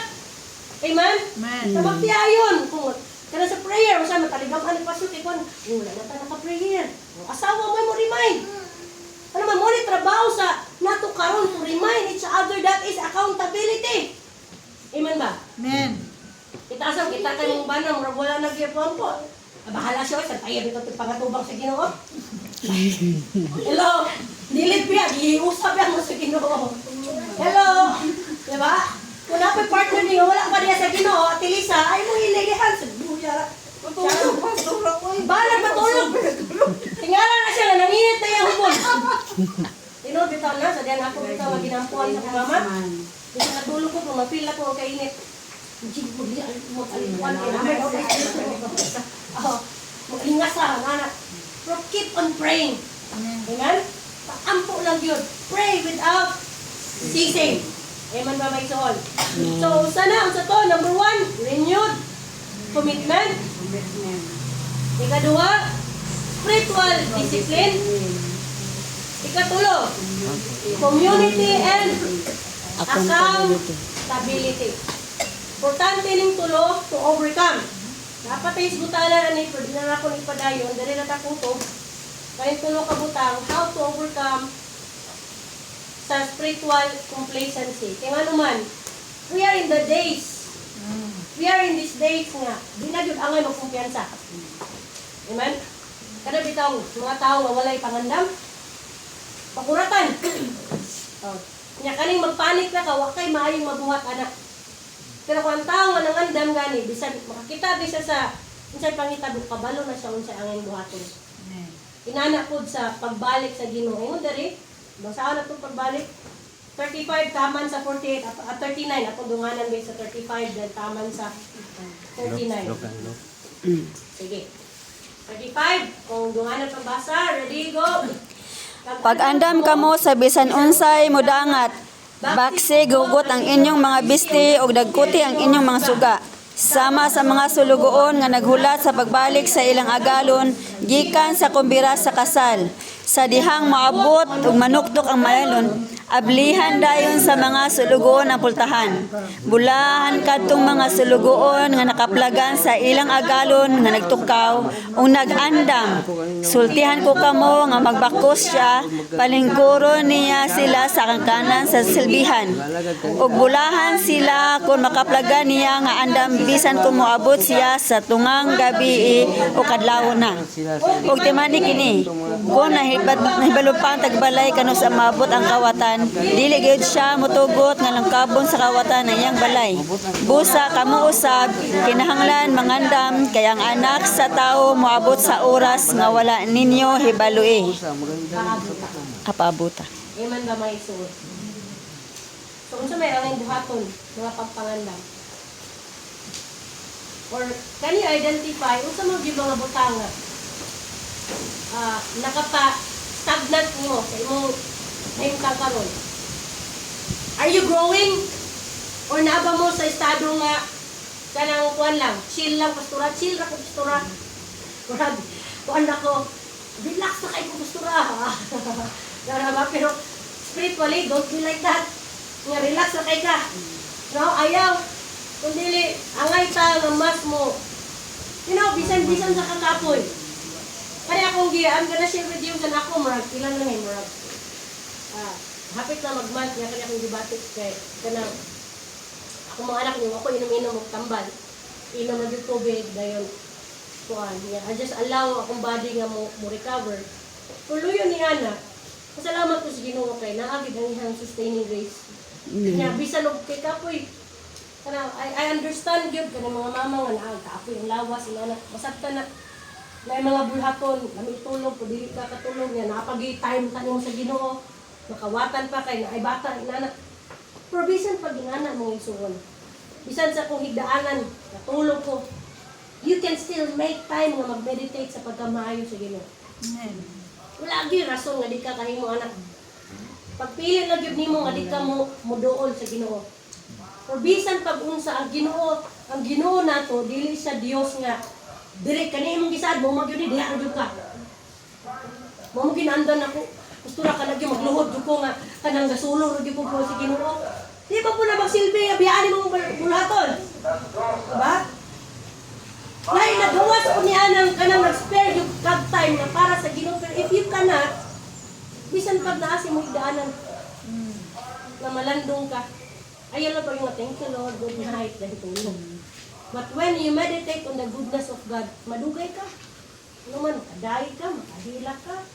Amen? Amen. Sa magtiayon, kung kana sa prayer, o saan mataligang ka ni pastor, ikon, wala na ta naka-prayer. Asawa mo remind. Ano man mo ni trabaho sa nato karon to remind each other, that is accountability. Amen ba? Amen. Kita kayong banang, wala nagyapon po. Bahala siya, sa tayo dito pangatubang sa Ginoo. Hello, dilit biya, iusap yan mo sa Ginoo. Hello! Diba? Kung napay partner niyo, wala pa niya sa Ginoo, Ate Lisa, ay mo hiligihan sa buya. Matulog, pastor ako. Balag matulog. Tingala na siya, nanginit na yung hubon. Tinod, bitaw na, sa diyan ako bitaw, maginampuan sa kong mama. Bisa natulog ko, kung mapila ko, kainit. Jig mo, di mo alipuan, kailangan ako mag-ingas sa anak. Pero keep on praying. Amen? Paampo lang yun. Pray without ceasing. Amen ba may soul? So, sana, ang sa to, number 1, renewed commitment. Ikadua, spiritual discipline. Ikatulo, community and accountability. Importante ning tulo to overcome. Dapat ay isbutalan ani pwede na ako ni padayon dali na takutob. Kaya tulo ka butang how to overcome sa spiritual complacency. Kaya nga naman, we are in the days. We are in these days nga. Di na yun angay magkumpiyansa. Amen? Kada bitaw, mga tao nga walay pangandam. Pakuratan. Oh. Nya kaning magpanik na ka, wakay maayong mabuhat anak. Pero kung ang tao nga nangandam gani, bisan makakita di siya sa unsay pangitabo kabalo na siya unsay angay buhaton. Inana pod sa pagbalik sa Ginoo. Ingon diri, basaan na to pagbalik. 35 taman sa 48 at 39 ako dunganan din sa 35 then taman sa 39. Sige. 35 kung dunganan pambasa, ready go. Pag-andam kamo sa bisan unsay modangat, baksi gugot ang inyong mga bisti ug dagkuti ang inyong mga suga. Sama sa mga sulugoon nga naghulat sa pagbalik sa ilang agalon gikan sa kumbira sa kasal. Sa dihang maabot ug manuktok ang mayalon, ablihan dayon sa mga sulugoon ang pultahan. Bulahan kadtong mga sulugoon nga nakaplagan sa ilang agalon nga nagtukaw ug nagandam. Sultihan ko kamo nga magbakos siya, palingkuron niya sila sa kangkanan sa silbihan. Ug bulahan sila kung makaplagan niya nga andam bisan kung moabot siya sa tungang gabi o kadlaw na. Ug timani kini, kung nahibalo pa ang tagbalay kano sa maabot ang kawatan, dili gyud siya motugot nga langkabon sa kawatan ng iyang balay. Busa kamo usab kinahanglan mangandam kay ang anak sa tawo moabot sa oras nga wala ninyo hibalui. Kapabuta. Amen ba may soul? So unsa may angay buhaton mga pagpangandam? Or can you identify unsa mo gyud mga butanga? Nakapa-stagnant mo sa imong himtang karon. Are you growing? Or naaba mo sa estado nga kanang kuan lang, chill lang pastora, chill ra ko pastora. Kurag, kuan ako, relax na kay ko pastora. Ba, pero spiritually, don't be like that. Nga relax na kay ka. No, ayaw. Kung dili, angay ta nga mas mo. You know, bisan-bisan sa kakapoy. Kaya akong I'm gonna share with you sa ako, marag, ilan lang eh, marag. Hapit na mag-month, kaya kanya akong dibatik kay, kanang, ako mga anak niyo, ako inom-inom og tambal. Inom na yung tubig, dayon, kuhan. I just allow akong body nga mo recover. Tuloy ni Ana, pasalamat ko sa Ginoo kay naagid ang ihang sustaining grace. Kaya bisan og kay kapoy, kanang, I understand yun, kanang mga mama nga kapoy ang lawas, ang anak, masabta na. May mga bulhaton, kami tulog, kung dili ka katulog niya, nakapag-time tanong sa Ginoo, makawatan pa kay ay bata, inana. Pero bisan pag inana mong isuon, bisan sa kong higdaanan, natulog ko, you can still make time nga mag-meditate sa pagkamaayo sa Ginoo. Wala gyud rason nga di ka kahimo anak. Pagpili na gyud nimo nga di ka mo muduol sa Ginoo. Pero bisan pag unsa ang Ginoo nato dili siya Dios nga dire kani imong gisad mo magyud di ako jud ka. Mo ginandan ako. Gustura ka lagi magluhod jud ko nga kanang gasulor jud ko sa Ginoo. Di ba po na magsilbi nga biyaan imong bulaton? Diba? Lain nagawas ko niya ng kanang nag-spare yung God time na para sa Ginoo. Pero if you cannot, bisan pag naasi mo higdaanan na malandong ka, ayaw lang pa yung thank you Lord, good night, dahil tulog. But when you meditate on the goodness of God, madugay ka. Ano man, makadahi ka, makahila ka.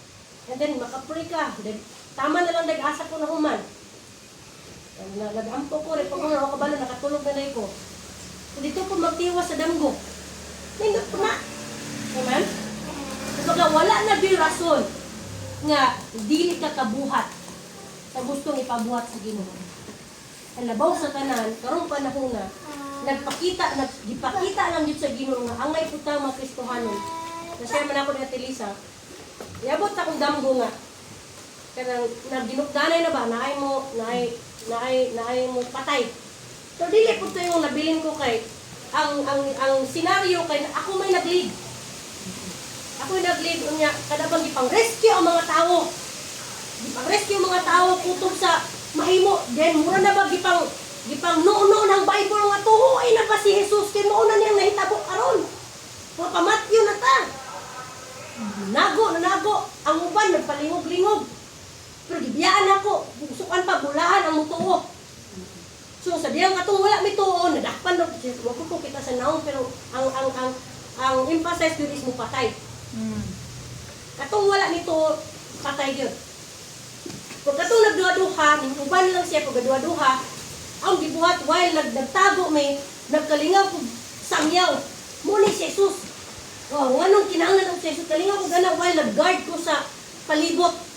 And then makapray ka. Then, tama na lang nag-asa ko na human. Nag-ampo ko rin, pag ako kabalo, nakatulog na lang ko. Kung dito ko magtiwas sa damgo, nindot ko na. Amen? Kumbaga, wala na di rason nga dili ka kabuhat sa gustong ipabuhat sa Ginoo. Ang labaw sa tanan, karong panahon na, nagpakita lang yun sa Ginoo nga, angay puta mga Kristohanon. Nasaya man ako ni Ate Lisa, iabot akong damgo nga. Kanang nagginugdanay na ba, naay mo patay. So dili po ito yung nabilin ko kay, ang senaryo kay, ako may nag-lead. Ako yung nag-lead niya, kadabang ipang-rescue ang mga tao. Ipang-rescue ang mga tao, kutob sa mahimo. Then, mura na ba, gipang nuno ng Bible nga tuho, ay na ba si Jesus, kaya mauna niyang nahitabo karon. Mga pamatyo na ta. Nago, ang uban, nagpalingog-lingog. Pero gibiyaan ako, busukan pa, bulahan ang mutuo. So, sa diyang atong wala may tuo, nadakpan na, wag ko kita sa naong, pero ang emphasize yun is mo patay. Katong wala nito, patay yun. Pag katong nagduha-duha, uban lang siya, pag nagduha-duha, ang gibuhat, while nagtago may, nagkalingaw ko sangyaw. Muna si Jesus. Oh, anong kinahanglan ng si Jesus? Kalingaw ko gana, while nag-guard ko sa palibot.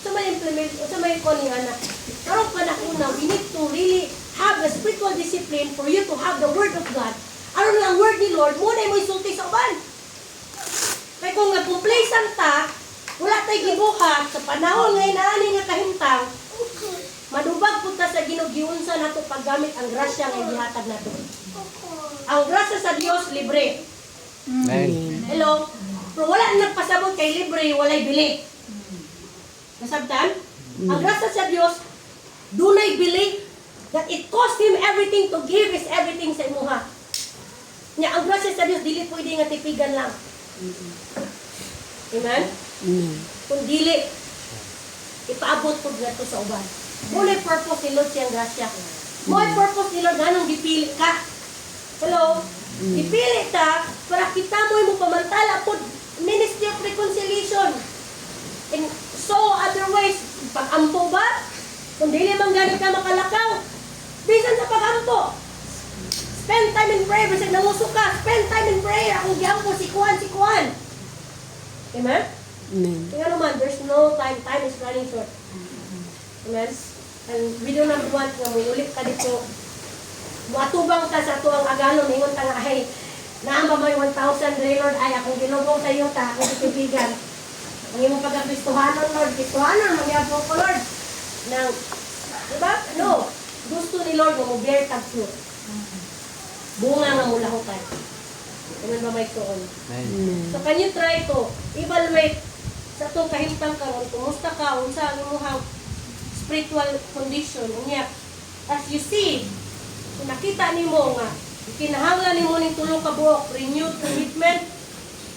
Sa may implement, sa may koning anak. Karong panahon na, we need to really have the spiritual discipline for you to have the Word of God. Aron lang word ni Lord, muna mo isulti sa uban. Kaya kung nag-complacent ta, wala tayo gibuhat sa panahon ngayon na ani nga kahimtang, madubag po ta sa ginugiunsa nato paggamit ang grasya nga gihatag nato. Ang grasya sa Dios libre. Amen. Hello? Pero wala nagpasabot kay libre, walay bili. Nasabtan? Ang grasya sa Dios, dunay bili that it cost Him everything to give His everything sa imuha. Nya ang grasya sa Dios dili pwede nga tipigan lang. Amen? Kung dili, ipaabot po nato sa uban. Muna purpose ni Lord siyang grasya. Muna purpose ni Lord ganong gipili ka. Hello? Gipili ka para kita mo pamantala po ministry of reconciliation. And so otherwise, pag-ampo ba? Kung dili man gani ka makalakaw, bisan sa pag-ampo. Spend time in prayer. Bisan nanguso ka, spend time in prayer. Akong giampo si Kuan. Amen? Amen. Kaya naman, there's no time. Time is running short. Amen? And video number 1, nga ulit ka dito. Matubang ka sa tuwang agano, mingon ka nga, ay, naamba mo yung 1,000 Lord, ay, akong ginugong sa iyo, ta, akong titibigan. Ang iyong pagkapistuhanon, Lord, pistuhanon, magyabong ko, Lord. Nang, diba? No. Gusto ni Lord, nga mo bear tag fruit. Bunga nga mula ko tayo. Amen ba may tuon? Amen. So, can you try to evaluate sa itong kahimtang karon, kumusta ka, unsa ang imuhang spiritual condition. Unya, as you see, kung nakita nimo nga, kinahanglan nimo ning tulo ka buok, renewed commitment,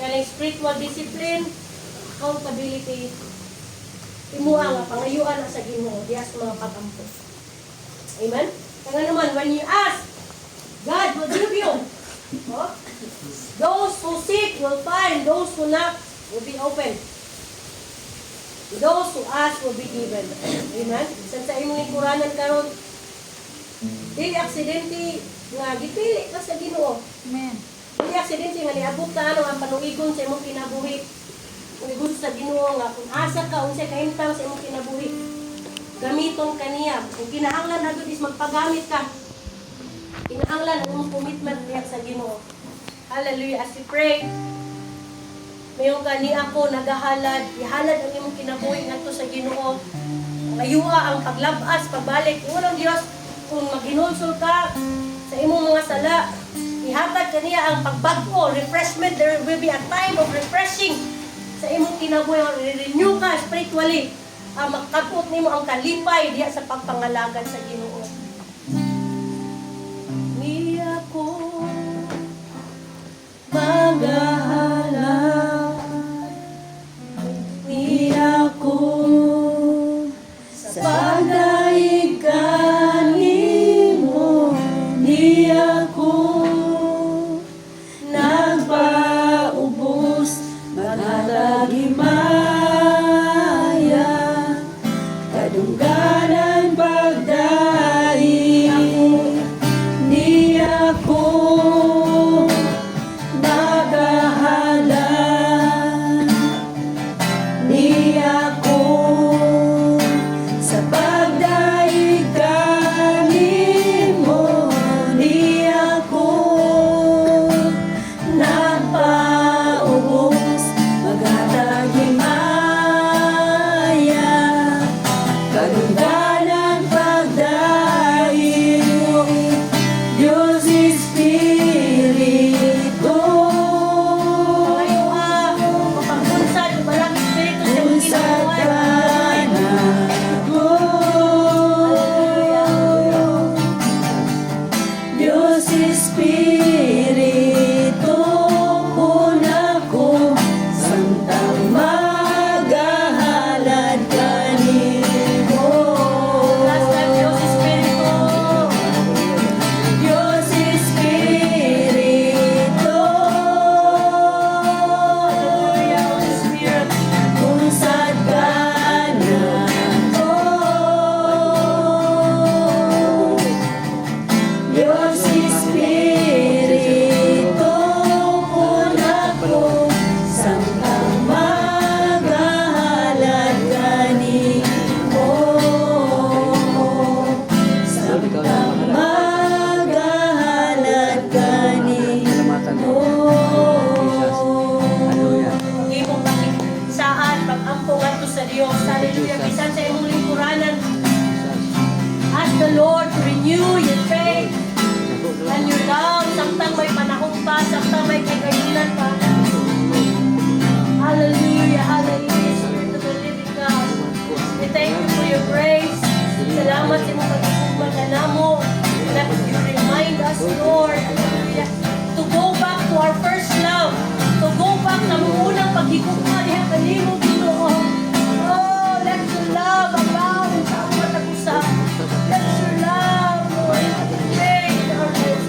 kaning spiritual discipline, accountability, imuha nga pangayuan na sa Ginoo dias mga pagampo. Amen? Kaya naman, when you ask, God will give you. Oh? Those who seek will find, those who knock will be open. Those who ask will be given. Amen? Sa imong ikuranan karon, dili aksidente nga gipili ka sa Ginoo. Amen. Dili aksidente nga niabot ka ano ang panuigon sa imong kinabuhi. Kung gusto sa Ginoo nga kung asa ka unsay kahimtang sa imong kinabuhi, gamiton kaniya. Kung kinahanglan na is magpagamit ka. Kinahanglan ang imong commitment diha sa Ginoo. Hallelujah. As we pray, mayong gani ako nagahalad, ihalad ang imong kinabuhi ngadto sa Ginoo. Ayuha ang paglabas, pagbalik. Unang Dios, kung maghinulsol ka sa imong mga sala, ihatag kaniya ang pagbag-o, refreshment. There will be a time of refreshing sa imong kinabuhi. Renew ka spiritually. Makabot nimo ang kalipay diya sa pagpangalagad sa Ginoo. Ni ako magahalad, ni ako sa pagdaig kanimo, ni ako nagpaubos, maghatag himaya, kadungganan hallelujah. Bisan sa imong lingkuranan, ask the Lord to renew your faith and your love. Samtang may panahon pa, samtang may kagayunan pa. Hallelujah, hallelujah, Spirit of the living God. We thank you for your grace. Salamat sa imong pagkukubang na namo. That you remind us, Lord, hallelujah, to go back to our first love. To go back sa mga unang pagkikukma diha kanimo, Ginoo. Oh, let your love abound sa among katapusan. Let your love, Lord, pray in our lives.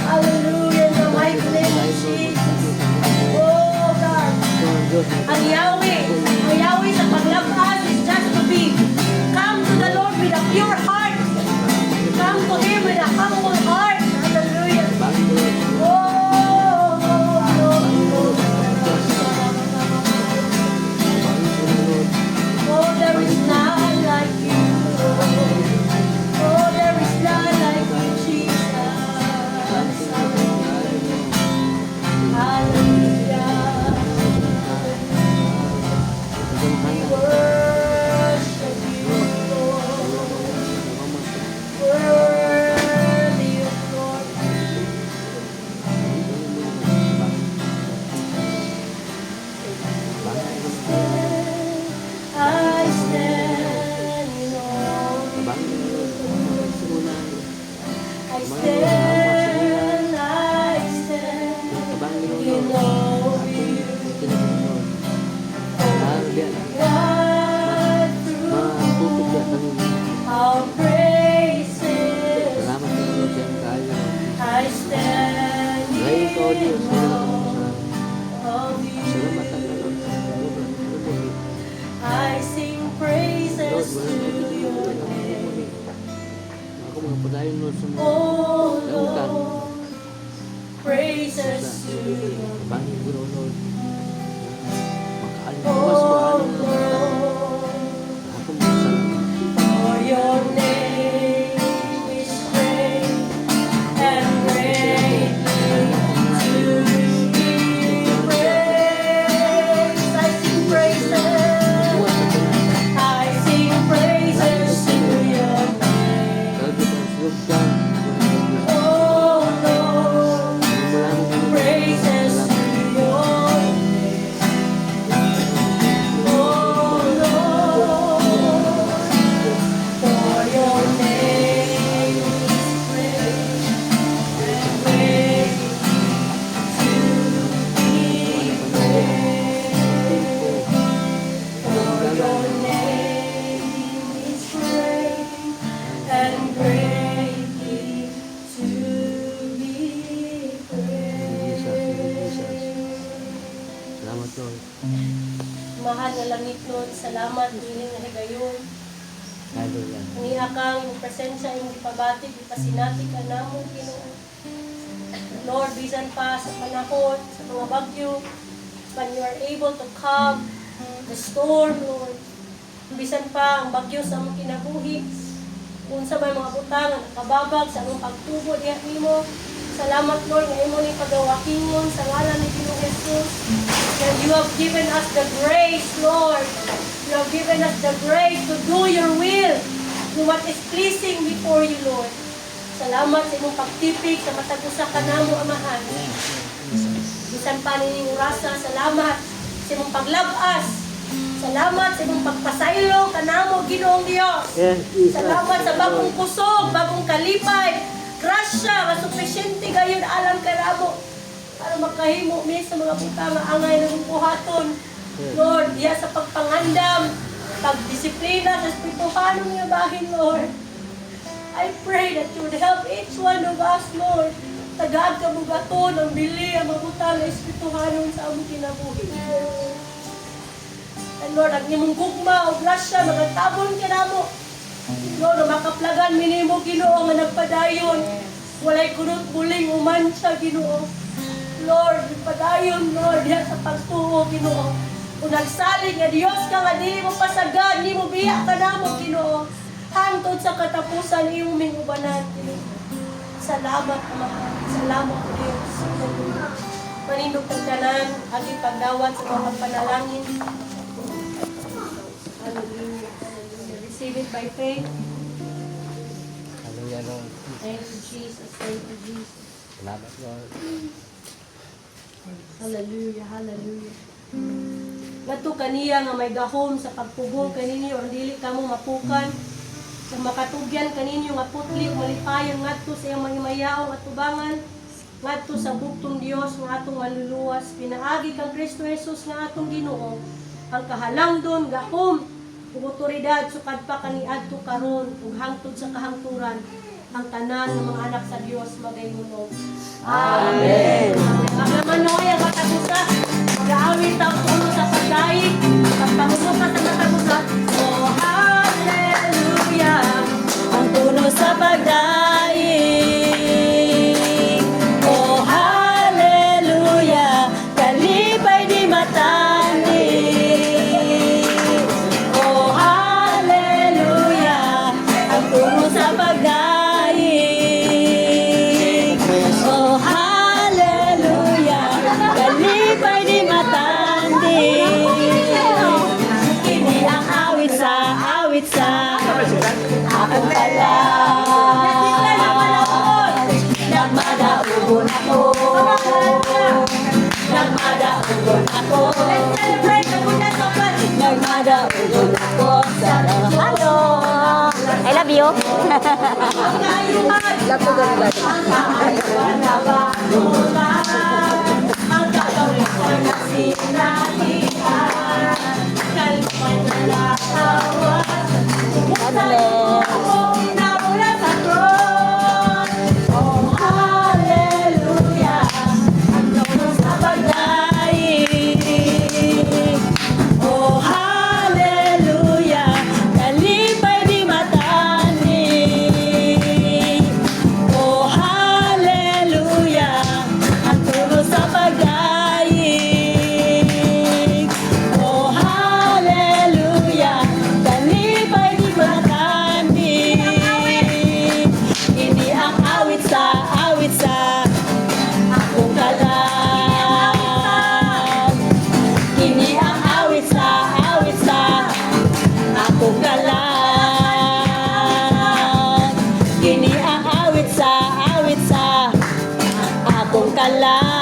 Hallelujah, in the mighty name of Jesus. Oh, God. Ang Yahweh sa paglabas is just to be. Come to the Lord with a pure heart. Come to Him with a humble heart. Hallelujah. Oh, there is none like you. Oh, there is none like you, Jesus. Hallelujah. We worship you, Lord. Worthy of Lord. I stand in awe. I stand in awe of you. God, through our praises, I stand in awe of you. I sing praises to your name. Oh Lord, praises to your name. Oh Lord, for your name is great and greatly to be praised. I sing praises. I sing praises to your name. Oh Lord, praises to your name. Oh Lord, for your name is great and greatly to be praised. For your name is great and greatly to be praised. Salamat, Lord. Mahal na langit Lord, salamat din nga higayon. Hallelujah. Ang iakang presensya imong ipabatik, ipasinati ka namo Ginoo. Lord, bisan pa sa panahon, sa mga bagyo, when you are able to calm the storm, Lord. Bisan pa ang bagyo sa among kinabuhi, kung sa may mga butang nga nakababag sa among pagtubo diha nimo. Salamat Lord nga imo ni pagawakingon sa ngalan ni Ginoong Jesus. And you have given us the grace, Lord. You have given us the grace to do your will, do what is pleasing before you, Lord. Salamat sa imong pagtipik sa matag usa ka namo, Amahan. Bisan pa nining orasa, salamat sa imong paglabas. Salamat sa imong pagpasaylo kanamo, Ginoong Dios. Salamat sa bagong kusog, bagong kalipay. Grasya, nga sufisyente gayon alam kanamo para makahimo mi sa mga butang nga angay ng buhaton. Lord, diya sa pagpangandam, pagdisiplina sa espirituhanong nga bahin, Lord. I pray that you would help each one of us, Lord. Tagad ka bugaton ang bili ang mabutang nga espirituhanong sa among kinabuhi. And Lord, ang imong gugma o grasya, magatabon ka namo. Lord, makaplagan minimo Ginoo nga nagpadayon. Walay kunot buling uman siya Ginoo. Lord, padayon Lord diha sa pagtuo Ginoo. Kung nagsalig nga Dios ka nga di mo pasagad, di mo biya ka namo Ginoo. Hangtod sa katapusan imong mingubanan Ginoo. Salamat Ama. Salamat Dios. Manindog kang tanan, agi pagdawat sa mga panalangin. it by faith. Hallelujah, Lord. Thank you, Jesus. Thank you, Jesus. Salamat, Lord. Hallelujah, hallelujah. Ngadto kaniya nga may gahom sa pagpugong kaninyo ang dili kamo mapukan. Sa makatugyan kaninyo nga putli ug malipayon ngadto sa iyang mahimayaong at tubangan. Ngadto sa buktong Dios nga atong maluluwas pinaagi kang Kristo Jesus nga atong Ginoo ang kahalangdon gahom ug otoridad sukad pa kaniadto karon ug hangtod sa kahangturan ang tanan ng mga anak sa Dios magayunog. Amen. Maglamanoy ang katagusa. Mag-aawit tayo tulo sa pagdaig. Pagpangunog ka sa katagusa. Oh, hallelujah. Ang tuno sa pagdaig. Oh, hallelujah. Kalipay di matandi. Oh, hallelujah. Ang tuno sa pagdaig. Oh, hallelujah. Kalipay di matandi. Kini ang awit sa akong kalan. Nagmadaugon ako. Nagmadaugon ako. Nagmadaugon ako sa halo. I love you. Love to God. Ang gagawin ko na sinahihan. Kalipay na lahawan. Naula sa cross. Oh, hallelujah. Ang tuno sa pagdaig. Oh, hallelujah. Kalipay di matani. Oh, hallelujah. Ang tuno sa pagdaig. Oh, hallelujah. Kalipay di matani. Ini ang awit sa akong kalan. Ini ang awit sa akong kalan. Ini ang awit sa akong kalan.